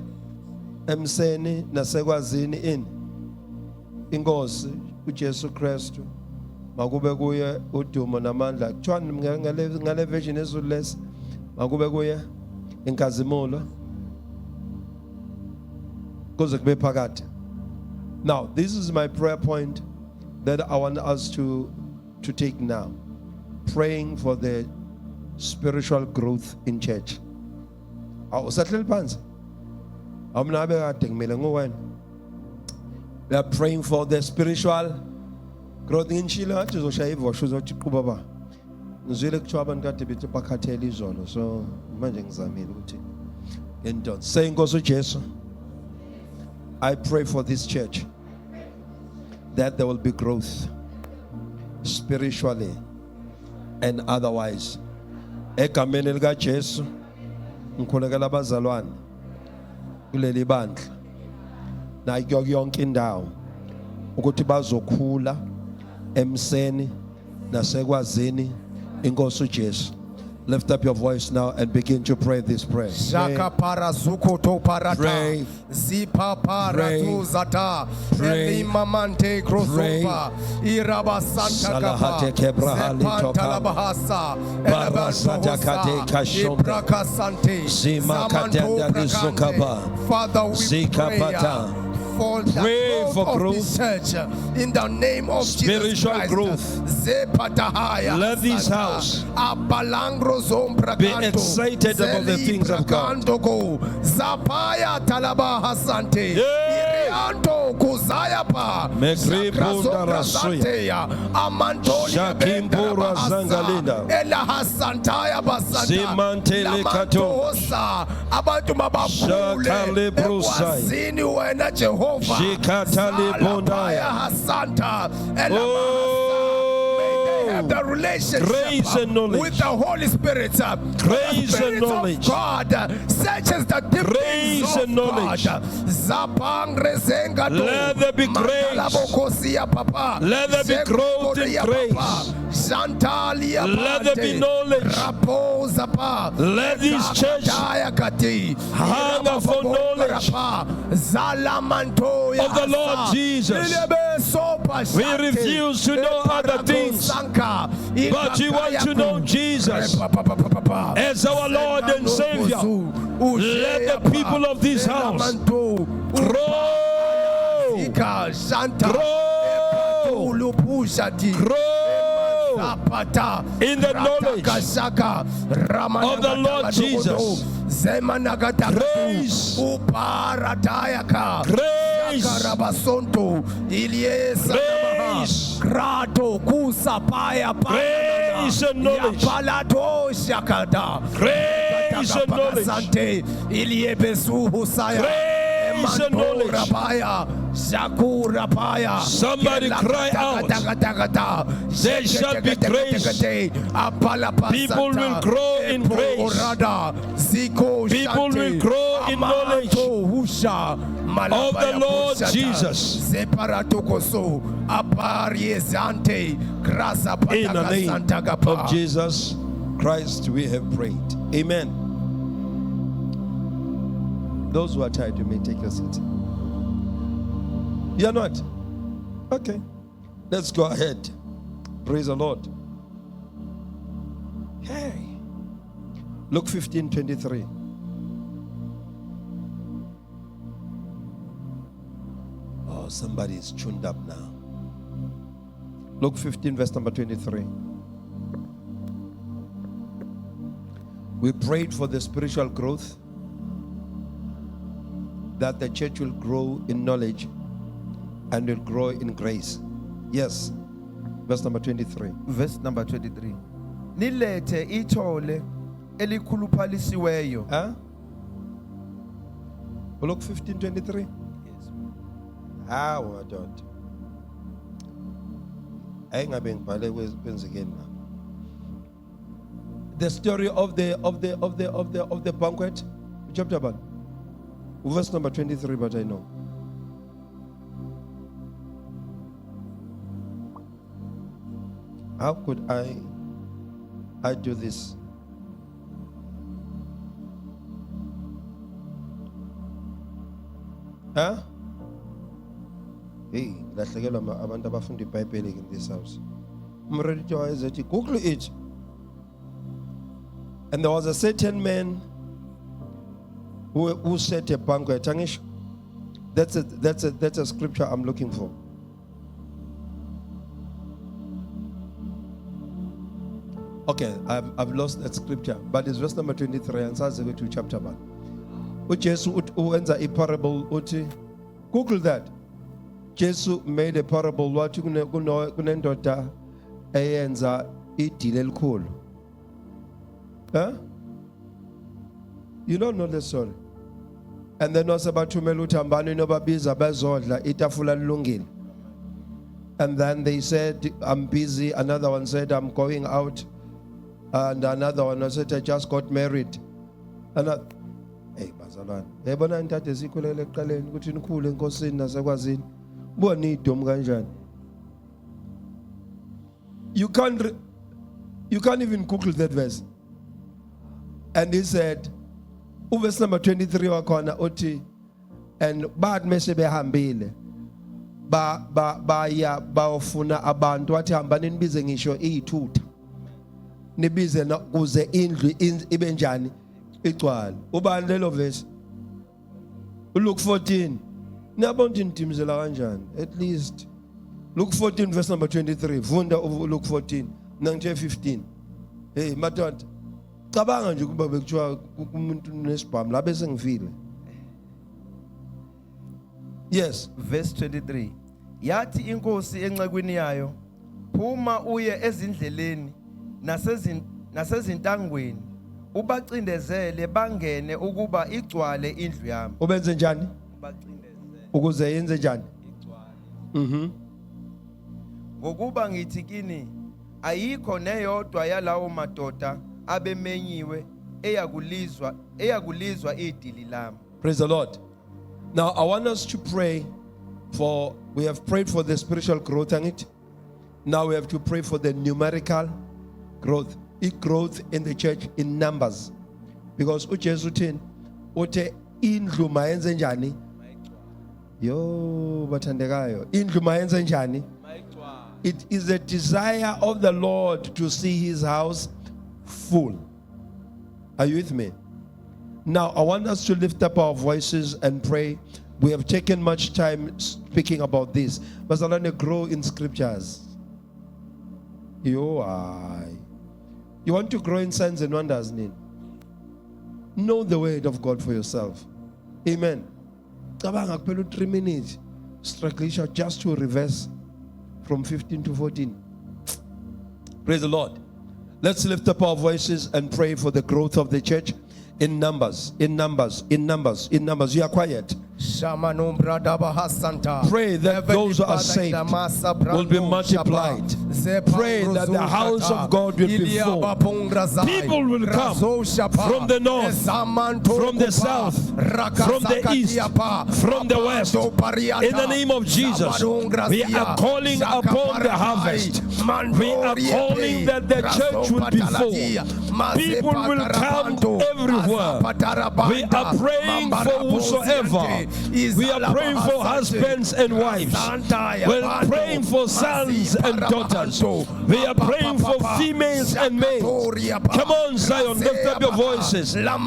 emseni nasekwazini ini inkosi uJesu Kristu makube kuye udumo namandla kuthiwa ngale version ezulu lesi makube kuye inkazimulo kuze kube phakade. Now this is my prayer point that I want us to take now, praying for the spiritual growth in church. Awusahleli phansi awumnabe kade ngimele nguwena. We are praying for the spiritual growth. Ngishilo athi uzoshaya ivosho uzothi quba ba ngizwile kuthiwa abantu kade bethi bakhathele izolo, so manje ngizamile ukuthi ngentoni. Say Nkosi uJesu, I pray for this church that there will be growth spiritually and otherwise. Egameni lika Jesu ngikhulekela abazalwane kuleli bandla na yonke indawo ukuthi bazokhula emseni nasekwazini inkosi uJesu. Lift up your voice now and begin to pray this prayer. Shaka para zukoto parata. Pray. Zipa para Pray. zuzata. Pray. Elimamante krosopa. Iraba santa Salahate kebrahali Zepanta labahasa. Barasata kate kashomba. Ibraka sante. Zima katenda lisukaba. Father, we Zikapata. pray for the Pray growth for of growth. this church in the name of Jesus Spiritual Christ. growth. Zepatahaya. Let this Santa. house Abalangro zombra be kanto. excited about the things of God. Zapaya talaba hasante. Yeah. Irianto kuzaya pa. Mekripunda rasuya. Amantoli Shakimpura zangalinda. Ela hasantaya basanta. Zimantele kato. Lamantosa. Abantu mababule. Shakale brusai. Ekwazini wena Jehova. Shikatale bondaya. Salabaya hasanta. Ela Oh, have the relationship grace and knowledge. with the Holy Spirit. Grace The Spirit and knowledge. of God searches the deep Grace things of and knowledge. God. Zapangre zengado. Let there be grace. Mandalabokosia papa. Let there be growth in Zekoria grace. papa. Santalia Let there be pante. knowledge. Raposa pa. Let this church Zakataya kati. hunger for knowledge Zalamantoya of the Lord asa. Jesus. Ilebe sopa We shante. refuse to know other things, but we want to know Jesus as our Lord and Savior. Let the people of this house grow, grow in the knowledge of the Lord Jesus. Grace, grace, Grato kusapaya grace and knowledge, grace and knowledge, Sante iliebesu husaya grace and knowledge. Somebody cry out. There shall be grace. People will grow in grace. People will grow in knowledge of the Lord Jesus. In the name of Jesus Christ we have prayed. Amen. Those who are tired, you may take your seat. You're not? Okay. Let's go ahead. Praise the Lord. Hey. Luke 15:23. Oh, somebody is tuned up now. Luke 15, verse number 23. We prayed for the spiritual growth, that the church will grow in knowledge and will grow in grace. Yes. Verse number 23. Verse number 23. Nilethe ithole elikhuluphalisiweyo. Huh? Luke 15:23. Yes. How I don't. I ain't been again now. The story of the banquet, chapter about verse number 23, but I know. How could I do this? Huh? Hey, lahlekelwa abantu abafunda iBhayibheli in this house. Umready to ethi Google it. And there was a certain man who set a banquet. That's a scripture I'm looking for. Okay, I've lost that scripture, but it's verse number 23 and says to chapter 1. uJesu uwenza iparable uthi Google that. Jesu made a parable wathi kunendoda eyenza idili elikhulu. Huh? You don't know the story. And then wasebathumela uthi hambani nobabiza bezodla itafula lilungile. And then they said, I'm busy. Another one said, I'm going out. And another one said, I just got married. And hey, bazalwane. Yabona intathe sikhulele eqaleni ukuthi nikhule enkosini nasekwazini. Bona idom kanjani. You can't even Google that verse. And he said, verse number 23 wakhona uthi, and bathi mase behambile baya bawufuna abantu wathi hambani nibize ngisho iyithutha nibize kuze indlu ibe njani igcwala. Ubani lelo verse? Luke 14. Niyabona indimzela kanjani? At least Luke 14 verse number 23. Vunda Luke 14 nangisho 15. Hey madoda, cabanga nje ukuba bekuthiwa umuntu nesibhamu la bese ngifile. Yes, verse 23. Yathi inkosi encekwini yayo, phuma uye ezindleleni nasezintangweni ubacindezele bangene ukuba igcwale indlu yami. Ubenze njani? Ubacindezele Ukuze yenze njani? igcwale. Ngokuba ngithi kini ayikho neyodwa yalawo madoda abemenyiwe eyakulizwa idili lami. Praise the Lord. Now I want us to pray for, we have prayed for the spiritual growth and it. Now we have to pray for the numerical growth. It growth in the church in numbers. Because uJesu thini uthe indlu mayenze njani? Yo bathandekayo. Indlu mayenze njani? It is a desire of the Lord to see his house full. Are you with me? Now, I want us to lift up our voices and pray. We have taken much time speaking about this. But I want to grow in scriptures. You want to grow in signs and wonders, Nin? Know the word of God for yourself. Amen. 3 minutes. Struggle just to reverse from 15 to 14. Praise the Lord. Let's lift up our voices and pray for the growth of the church in numbers, in numbers, in numbers, in numbers. You are quiet. Pray that those who are saved will be multiplied. Pray that the house of God will be full. People will come from the north, from the south, from the east, from the west. In the name of Jesus, we are calling upon the harvest. We are calling that the church will be full. People will come everywhere. We are praying for whosoever. We are praying for husbands and wives. We're praying for sons and daughters. Jesus. We are praying for females and males. Come on, Zion, lift up your voices. Let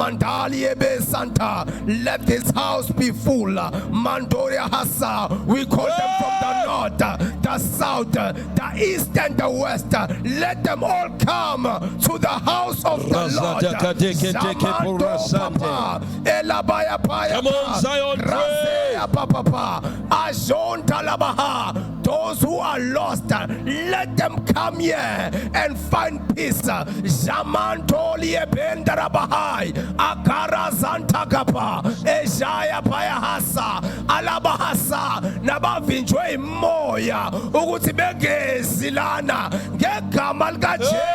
this house be full. Mandoria Hassa. We call them from the north, the south, the east, and the west. Let them all come to the house of the Lord. Come on, Zion, pray. Those who are lost, let them come here and find peace. Zamantolie bendarabahai, akara zantakapa, eshaya payahasa, alabahasa, nabavinjwe moya, ugutibegezilana, gekamalga Jesu.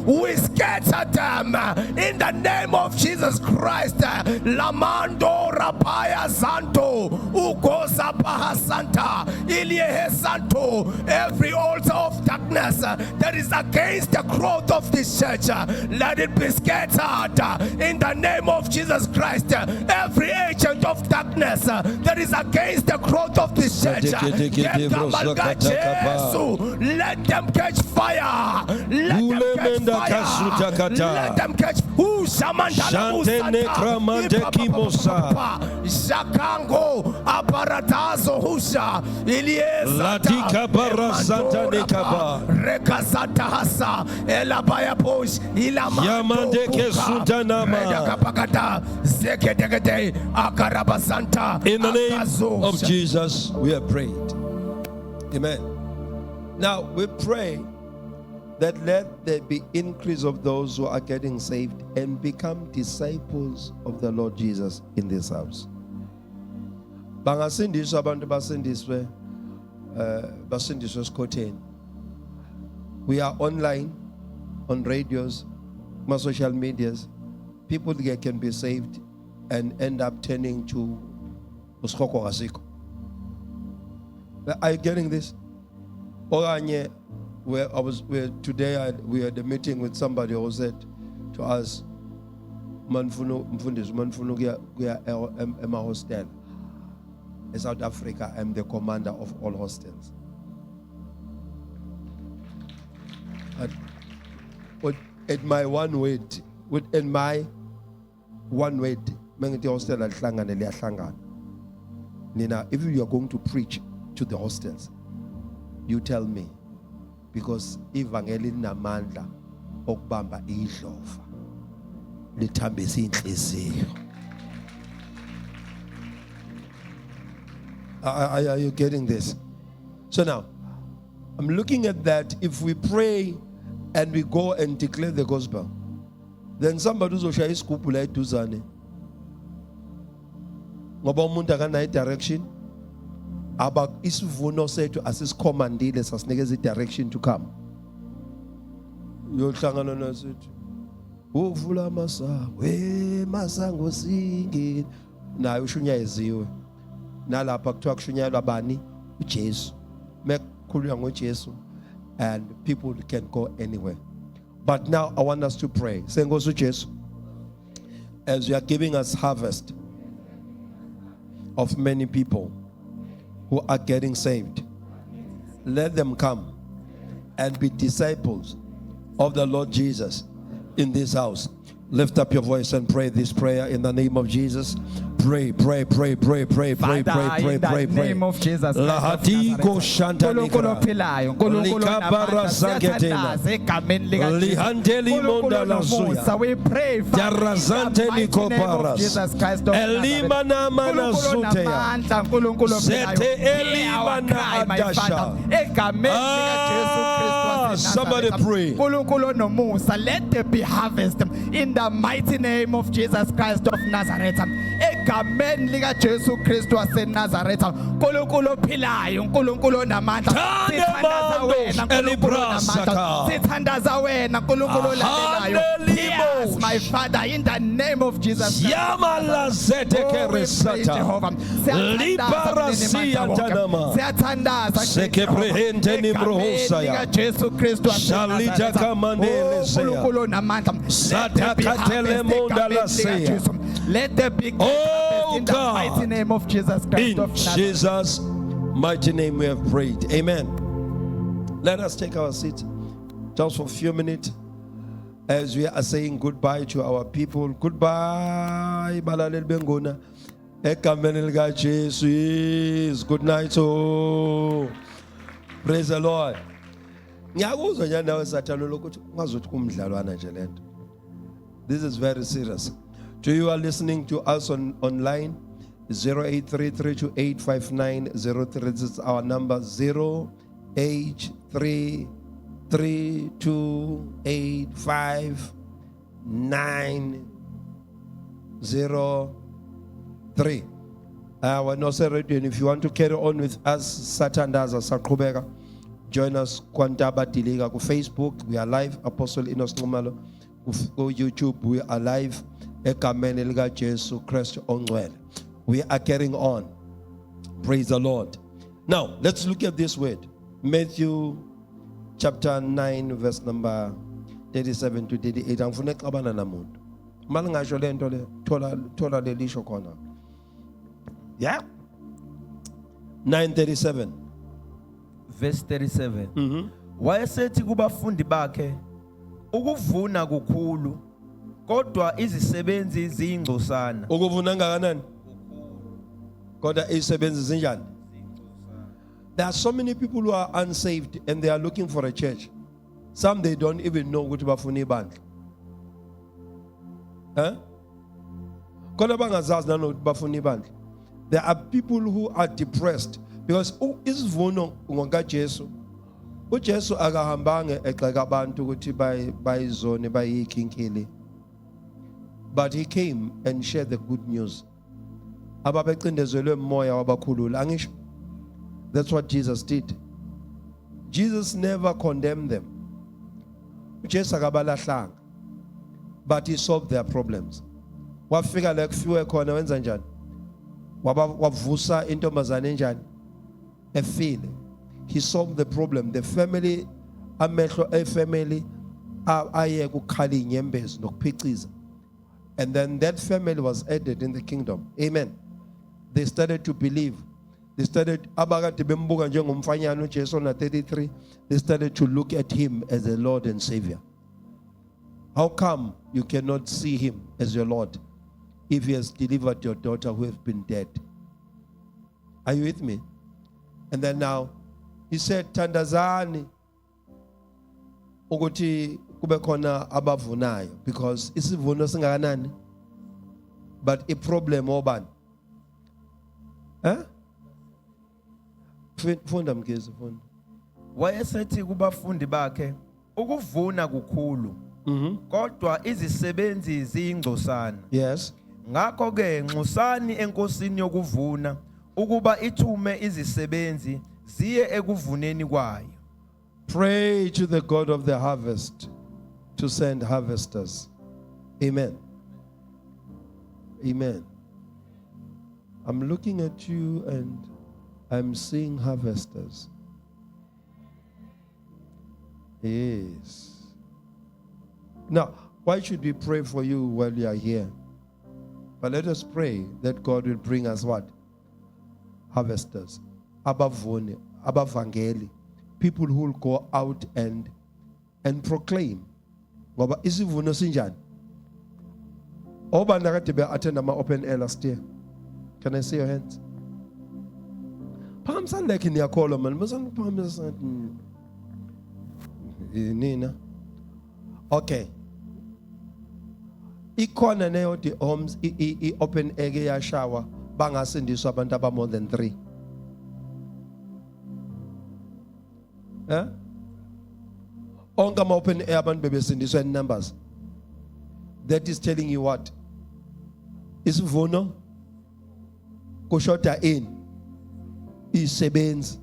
We scatter them in the name of Jesus Christ. Lamando rapaya santo, ugosa pahasanta, iliehe santo. Every altar of darkness that is against the growth of this church, let it be scattered in the name of Jesus Christ. Every agent of darkness that is against the growth of this church, let them catch fire. Let them catch fire. Let them catch Shakango aparatazo husha Latika barasata nekaba rekasata hasa elabaya posh Yamande kesutanama. In the name of Jesus we have prayed. Amen. Now we pray that let there be increase of those who are getting saved and become disciples of the Lord Jesus in this house. Bangasindiswa abantu basindiswe basindiswe esikhotheni. We are online, on radios, my social medias. People can be saved and end up turning to uskoko kasiko. Are you getting this? Oranye, today we had a meeting with somebody who said to us, "Manfunu kuya ema hostel. In South Africa, I'm the commander of all hostels." At my one word, within my one word, hostel Nina, if you are going to preach to the hostels, you tell me, because evangeli namandla okubamba idlova lithambisa inhliziyo. Are you getting this? So now, I'm looking at that. If we pray and we go and declare the gospel, then somebody uzoshaya isigubhu la eduzane ngoba umuntu akanayo direction. Aba isivuno sethu asisikhomandile sasinikeza direction to come. Uyohlangana nasithi uvula amasango masango singi nayo ushunyayeziwe. Nalapha kuthiwa kushunyayelwa bani? uJesu. Mekukhulunywa ngoJesu and people can go anywhere. But now I want us to pray. Say Nkosi uJesu, as you are giving us harvest of many people who are getting saved, let them come and be disciples of the Lord Jesus in this house. Lift up your voice and pray this prayer in the name of Jesus. Pray, pray, pray, pray, pray, pray, pray, pray, pray, pray. Name of Jesus. Lahadiko shantanikra. Likabara zagetela. Lihandeli mondala suya. We pray for Jarazante nikoparas. Jesus Christ. Elimana mana zuteya. Zete elimana adasha. Somebody pray. Let there be harvest in the mighty name of Jesus Christ of Nazareth. Amen. Liga Jesu Christ was in Nazareth. Kulukulo pilayo, kulukulo namanta. Yes, my Father, in the name of Jesus. Yamala zete keresata. Libarasi antanama. Sekeprehente nimrohosaya. Jesu Christ was Shalita kamandele seya. Satakatele mondala seya. Let there be in the mighty name of Jesus Christ. In Jesus' mighty name we have prayed. Amen. Let us take our seat just for a few minutes as we are saying goodbye to our people. Goodbye, balaleli bengona. Egameni lika Jesu. Yes. Good night. Oh, praise the Lord. Ngiyakuzwa nje nawe sathana lokuthi ungazothi kumdlalwana nje lento. This is very serious. To you are listening to us online, 0833285903. This is our number, 0833285903. We're not ready. And if you want to carry on with us, Satandaza Sakubega, join us Kwantaba Diliga on Facebook. We are live. Apostle Enos Numalo. Go YouTube. We are live. Ekameni lika Jesu Kristu ongcwele. We are carrying on. Praise the Lord. Now, let's look at this word. Matthew chapter 9, verse number 37 to 38. Angifuna xabana namuntu. Mali ngasho lento le thola lelisho khona. Yeah. 9:37. Verse 37. Wayesethi kubafundi bakhe, ukuvuna kukhulu, kodwa izisebenzi ziyingcosana. Ukuvuna ngakanani? Kodwa izisebenzi zinjani? There are so many people who are unsaved and they are looking for a church. Some they don't even know ukuthi bafuna ibandla. Kodwa bangazazi nanokuthi bafuna ibandla. There are people who are depressed because isivuno ngokaJesu. uJesu akahambanga exeka abantu ukuthi bayizone bayikhinkili. But he came and shared the good news. Ababecindezelwe umoya wabakhulula. Angisho? That's what Jesus did. Jesus never condemned them. uJesu akabalahlanga. But he solved their problems. Wafika la kufiwe khona wenza njani? Wavusa intombazane enjani? Efile. He solved the problem. The family amehlo family aye kukhala inyembezi nokuphiciza. And then that family was added in the kingdom. Amen. They started to believe. They started abakade bembuka njengomfanyana uJesu na 33. They started to look at him as a Lord and Savior. How come you cannot see him as your Lord if he has delivered your daughter who has been dead? Are you with me? And then now he said, Tandazani ukuthi kube khona abavunayo, because isivuno singakanani, but a problem obani. Funda mkezi funda. Wayesethi kubafundi bakhe, ukuvuna kukhulu, kodwa izisebenzi ziyingcosana. Yes. Ngakho ke nxusani enkosini yokuvuna ukuba ithume izisebenzi ziye ekuvuneni kwayo. Pray to the God of the harvest to send harvesters. Amen. Amen. I'm looking at you and I'm seeing harvesters. Yes. Now, why should we pray for you while you are here? But let us pray that God will bring us what? Harvesters. Abavone, abavangeli. People who will go out and proclaim. Ngoba isivuno sinjani? Oba nakade be attend ama open air last year. Can I see your hands? Phamsani like niyakholwa man. Masani phamsani. Nina. Okay. Ikhona neyo the homes I open air yashawa bangasindiswa abantu aba more than 3. Onke ama open air abantu bebesindiswa in numbers. That is telling you what? Isivuno kushota in isebenzi.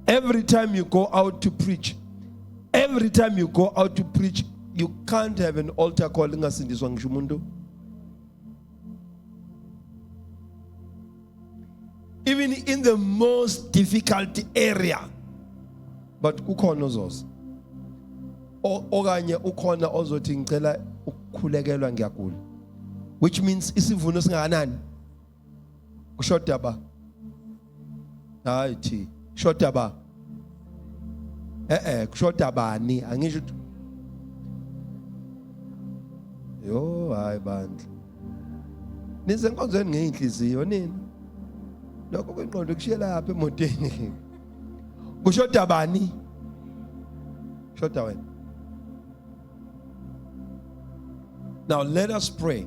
Every time you go out to preach, you can't have an altar call ngasindiswa ngisho umuntu. Even in the most difficult area, but ukhona ozos okanye ukhona ozothi ngicela ukukhulekelwa ngiyagula, which means isivuno singakanani kushoda ba hayi Shota ba. Shota bani. Angisho. Yo, hayi bandla. Nisenkonzweni ngeinhliziyo nini? Lokho kwenqondo kushiyela lapha emoteni. Kushoda bani? Shoda wena. Now let us pray.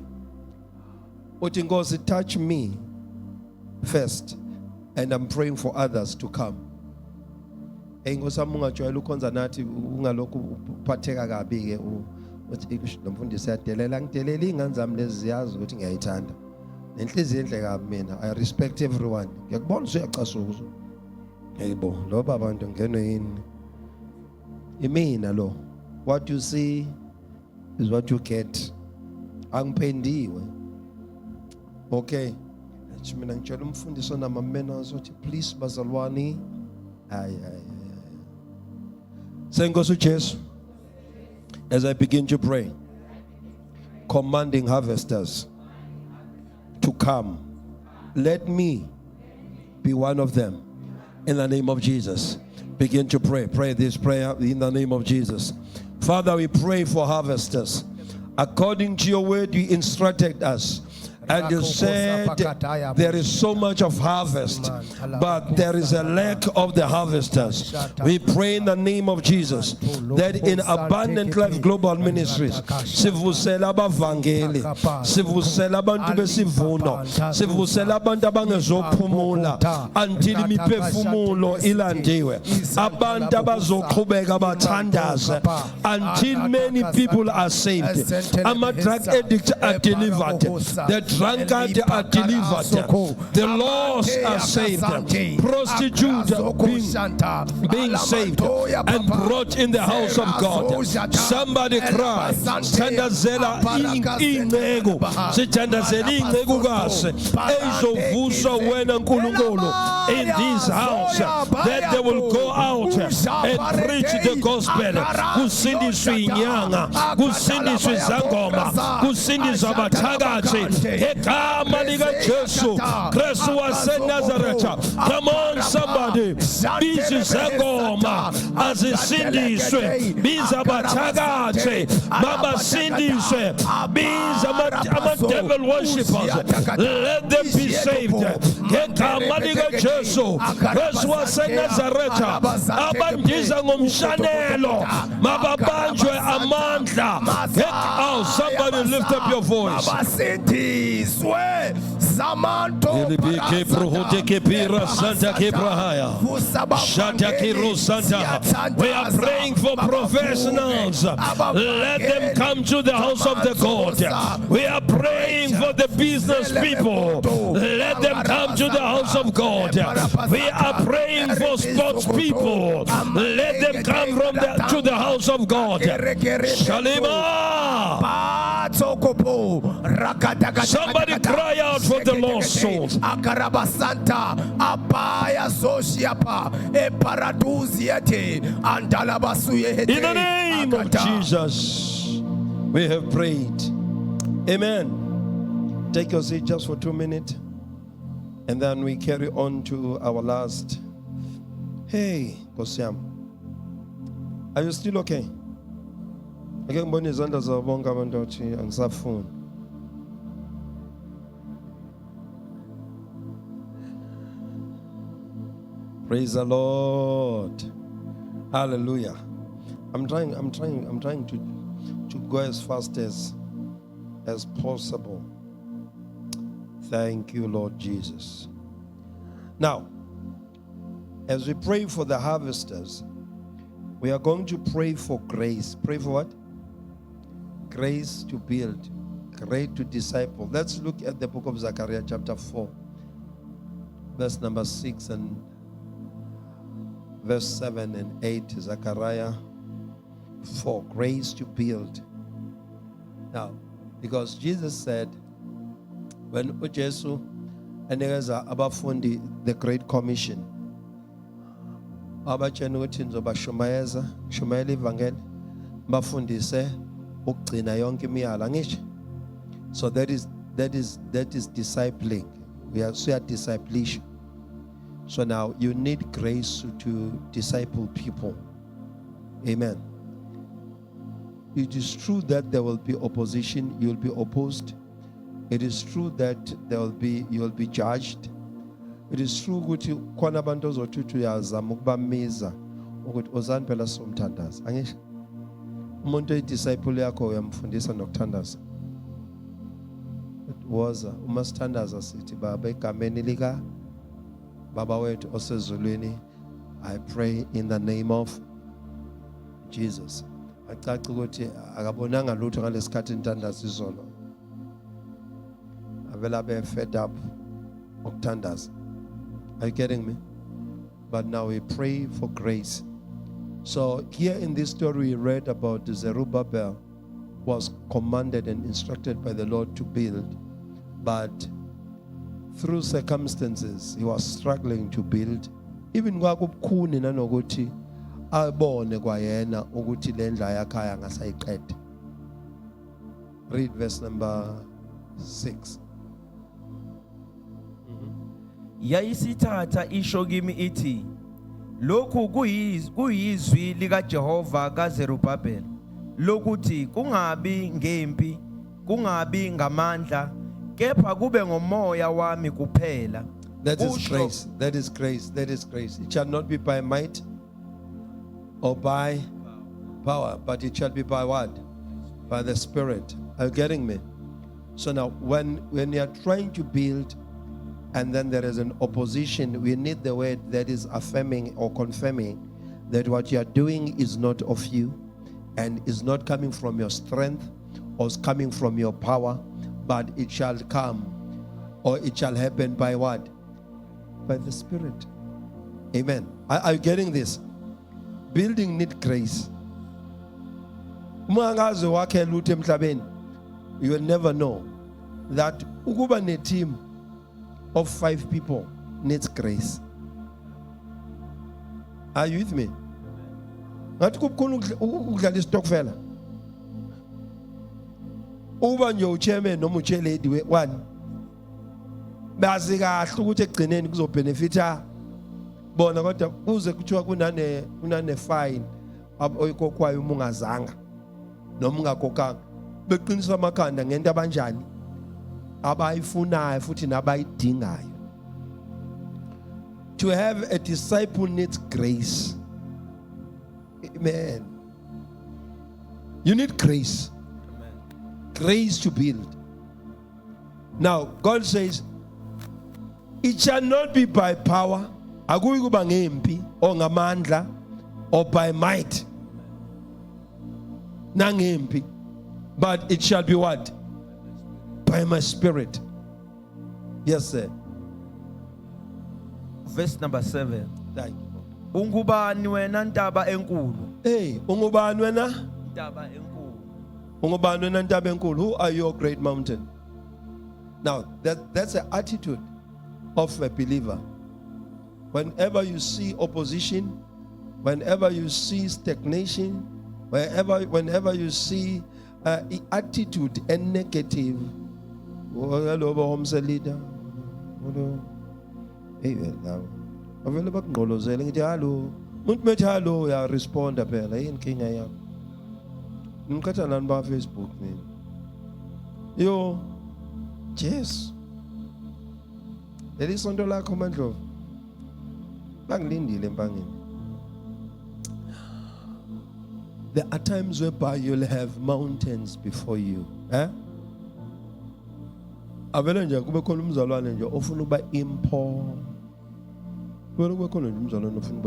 Uthi Nkosi, touch me first, and I'm praying for others to come. Nkosi sami ungajwayela ukhonza nathi ungalokhu uphatheka kabi ke uthi lo mfundisi yadelela ngidelela ingane zami lezi ziyazi ukuthi ngiyayithanda. Nenhliziyo enhle kabi mina. I respect everyone. Ngiyakubona usuyacasuka. Hayibo, lo baba abantu ngenwe yini? Imina lo. What you see is what you get. Angiphendiwe. Okay. Mina ngitshela umfundisi onamamena uzothi please bazalwane. Hayi. Senkosi uJesu. As I begin to pray, commanding harvesters to come, let me be one of them. In the name of Jesus, begin to pray. Pray this prayer in the name of Jesus. Father, we pray for harvesters. According to your word, you instructed us. And you said there is so much of harvest, but there is a lack of the harvesters. We pray in the name of Jesus that in Abundant Life Global Ministries, sivusela abavangeli, sivusela abantu besivuno, sivusela abantu abangezophumula until imiphefumulo ilandiwe, abantu abazoqhubeka bathandaze until many people are saved. Drug addicts are delivered. The drunkards are delivered. The lost are saved. Prostitutes being saved and brought in the house of God. Somebody cry. Sithandazela ingcebo. Sithandazela ingcebo kahle. Ezovusa wena nkulunkulu in this house, that they will go out and preach the gospel. Kusindiswe inyanga, kusindiswe zangoma, kusindiswe abathakathi. Egama lika Jesu Kristu waseNazaretha. Come on somebody, biza zangoma azisindiswe, biza abathakathi babasindiswe, biza ama-devil worshippers, let them be saved. Egama lika Jesu Kristu waseNazaretha, abandiza ngomshanelo mababanjwe amandla. Oh, somebody lift up your voice. We are praying for professionals. Let them come to the house of the God. We are praying for the business people. Let them come to the house of God. We are praying for sports people. Let them come to the house of God. Shalima. Somebody cry out for the lost souls. In the name of Jesus, we have prayed. Amen. Take your seat just for 2 minutes, and then we carry on to our last. Hey, Kosiam, are you still okay? Again, Bonnie Zanders of Bongamandochi and Safun. Praise the Lord. Hallelujah. I'm trying to go as fast as possible. Thank you, Lord Jesus. Now, as we pray for the harvesters, we are going to pray for grace. Pray for what? Grace to build, grace to disciple. Let's look at the book of Zechariah chapter 4, verse number 6 and verse 7 and 8. Zechariah 4, grace to build. Now, because Jesus said, when uJesu enikeza abafundi the Great Commission, abatshena ukuthi nizobashumayeza, shumayela ivangeli, bafundise ukugcina yonke imiyalo, ngisho. So that is discipling. We are discipleship. So now you need grace to disciple people. Amen. It is true that there will be opposition, you'll be opposed. It is true that you'll be judged. It is true ukuthi khona abantu ozothuthi uyazama ukubamiza ukuthi ozani phela somthandaza. Angisho umuntu oyidisciple yakho uyamfundisa nokuthandaza. Woza uma sithandaza sithi baba egameni lika baba wethu osezulwini, I pray in the name of Jesus. Acaca ukuthi akabonanga lutho ngalesikhathi intandazwa izolo. Avela be fed up ukuthandaza. Are you getting me? But now we pray for grace. So here in this story we read about Zerubbabel was commanded and instructed by the Lord to build, but through circumstances he was struggling to build. Even kwakubukhuni nanokuthi abone kwayena ukuthi le ndla yakhaya ngasayiqede. Read verse number 6. Yayisithatha isho kimi ithi, lokhu kuyizwi lika Jehova kaZerubabel lokuthi kungabi ngempi, kungabi ngamandla, kepha kube ngomoya wami kuphela. That is grace. That is grace. That is grace. It shall not be by might or by power, but it shall be by what? By the Spirit. Are you getting me? So now, when you are trying to build, and then there is an opposition, we need the word that is affirming or confirming that what you are doing is not of you, and is not coming from your strength or is coming from your power, but it shall come or it shall happen by what? By the Spirit. Amen. Are you getting this? Building need grace. You will never know that ukuba ne team of 5 people needs grace. Are you with me? Ngathi kubukhulu ukudlala isitokfela. Uba nje uchairman noma ucheledi we-1 bazi kahle ukuthi egcineni kuzobenefita bona, kodwa kuze kuthiwa kunane fine oyikokwayo uma ungazanga noma ungakokanga, beqinisa amakhanda ngento abanjani abayifunayo futhi nabayidingayo. To have a disciple needs grace. Amen. You need grace. Amen. Grace to build. Now, God says, it shall not be by power, akuyi kuba ngempi or ngamandla or by might, nangempi, but it shall be what? By my Spirit. Yes, sir. Verse number 7. Thank you. Ungubani wena ntaba enkulu? Hey, ungubani wena? Ntaba enkulu. Ungubani wena ntaba enkulu? Who are your great mountain? Now, that's the attitude of a believer. Whenever you see opposition, whenever you see stagnation, whenever you see attitude and negative, hello, home leader. Avele bakungqolozele ngithi hallo umuntu methi hallo ya respond phela yini inkinga yakho ngikhatha lani ba Facebook mina yo yes elisonto lakho mandlovu bangilindile empangeni. There are times whereby you'll have mountains before you, avele nje kube khona umzalwane nje ofuna uba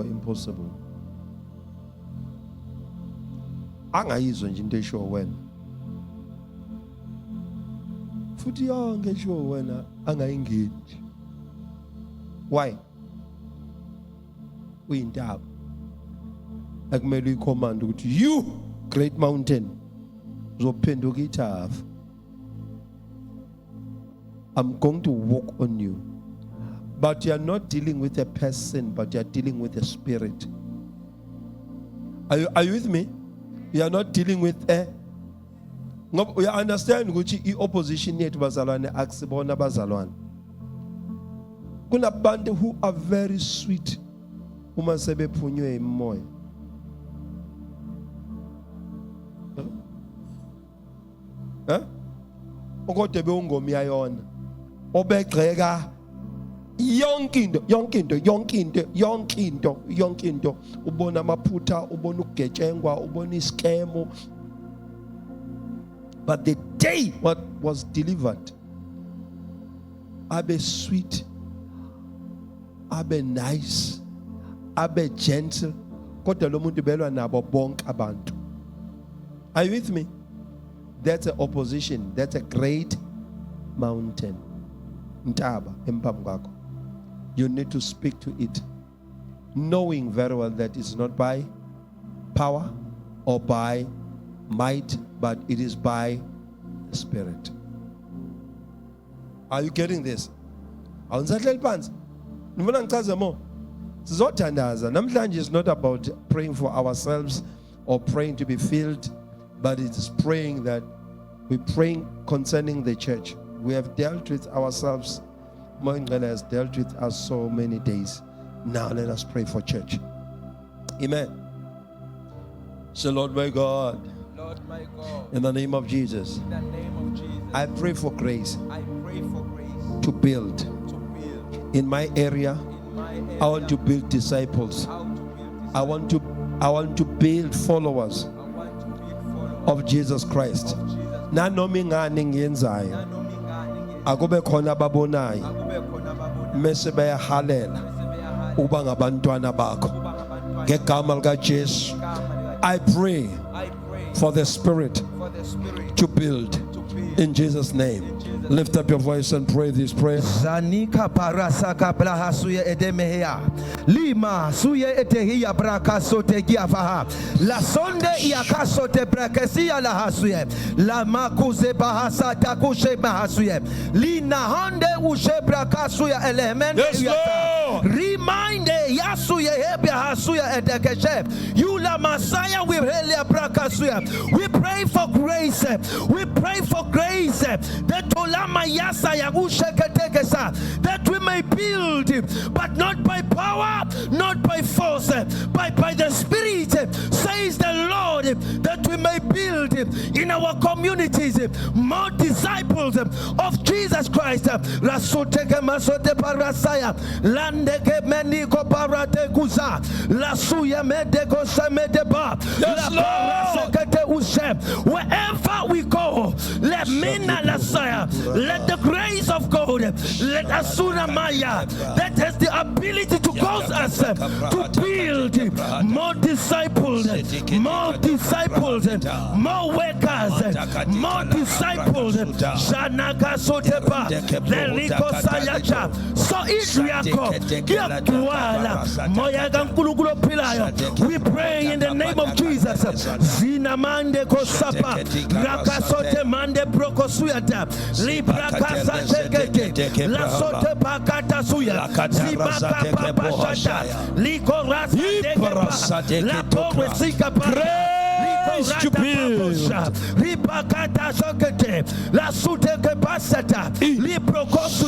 impossible. Angayizwa nje into esho wena. Futhi yonke esho wena angayingeni. Why? Uyintaba. Akumele uyicommand ukuthi you great mountain uzophenduka ithafa. I'm going to walk on you. But you are not dealing with a person, but you are dealing with a spirit. Are you with me? You are not dealing with a. You understand which opposition yet bazalwane aksibona bazalwane. Kunabantu who are very sweet uma sebephunywe imoya. Kodwa bewungomyayona obegxeka yonke into ubona amaphutha, ubona ukugetshengwa, ubona iskemo. But the day what was delivered, abe sweet, abe nice, abe gentle, kodwa lo muntu belwa nabo bonke abantu. Are you with me? That's an opposition. That's a great mountain. Ntaba emphambi kwakho. You need to speak to it, knowing very well that it's not by power or by might, but it is by the Spirit. Are you getting this? Awunisahleli phansi. Nifuna ngichaze more. Sizothandaza. Namhlanje is not about praying for ourselves or praying to be filled, but it is praying that we're praying concerning the church. We have dealt with ourselves. Moingela has dealt with us so many days. Now let us pray for church. Amen. So Lord my God, Lord my God, in the name of Jesus, in the name of Jesus, I pray for grace I pray for grace to build. to build In my area, in my area. I want to build disciples. How to build this. I want to build followers I want to build followers of Jesus Christ. of Jesus. Nanoma ingane ngiyenzayo, Nanomingane akube khona ababonayo akube khona ababona mase bayahalela sebeyahala uba ngabantwana bakho. kuba ngabantwana Ngegama likaJesu, igama lika- I pray I pray for the Spirit for the Spirit to build to build. in Jesus' name. Lift up your voice and pray this prayer. Zanika parasa kabla suye edemehea lima suye etehia braka sote giafaha la sonde yakasote brakesia la hasuye la makuze bahasa takushe bahasuye lina honde ushe braka suya elemende Yes, Lord. Reminde yasuye hebia hasuya edekeshe yula masaya we helia braka suya. We pray for grace. We pray for grace that that we may build, but not by power, not by force, but by the Spirit, says the Lord, that we may build in our communities more disciples of Jesus Christ. Rasoteke masote parasaya, landeke meniko parate kuza, lasuya medeko samedeba, wherever we go, let mina lasaya, let the grace of God, let Asuna Maya, that has the ability to cause us to build more disciples, more workers, more disciples. Shanaka Sotepa, Leriko Sayacha, so Israel, we pray in the name of Jesus. Zina Mande Kosapa, Rakasote Mande Brokosuyata, Libra Casa Chekeke, La Sote Pakata Suya, Zibaka Papashata, Liko Rasa La Poresika Grace to build. Ripakata Sokete, La Sute Pasata, Libro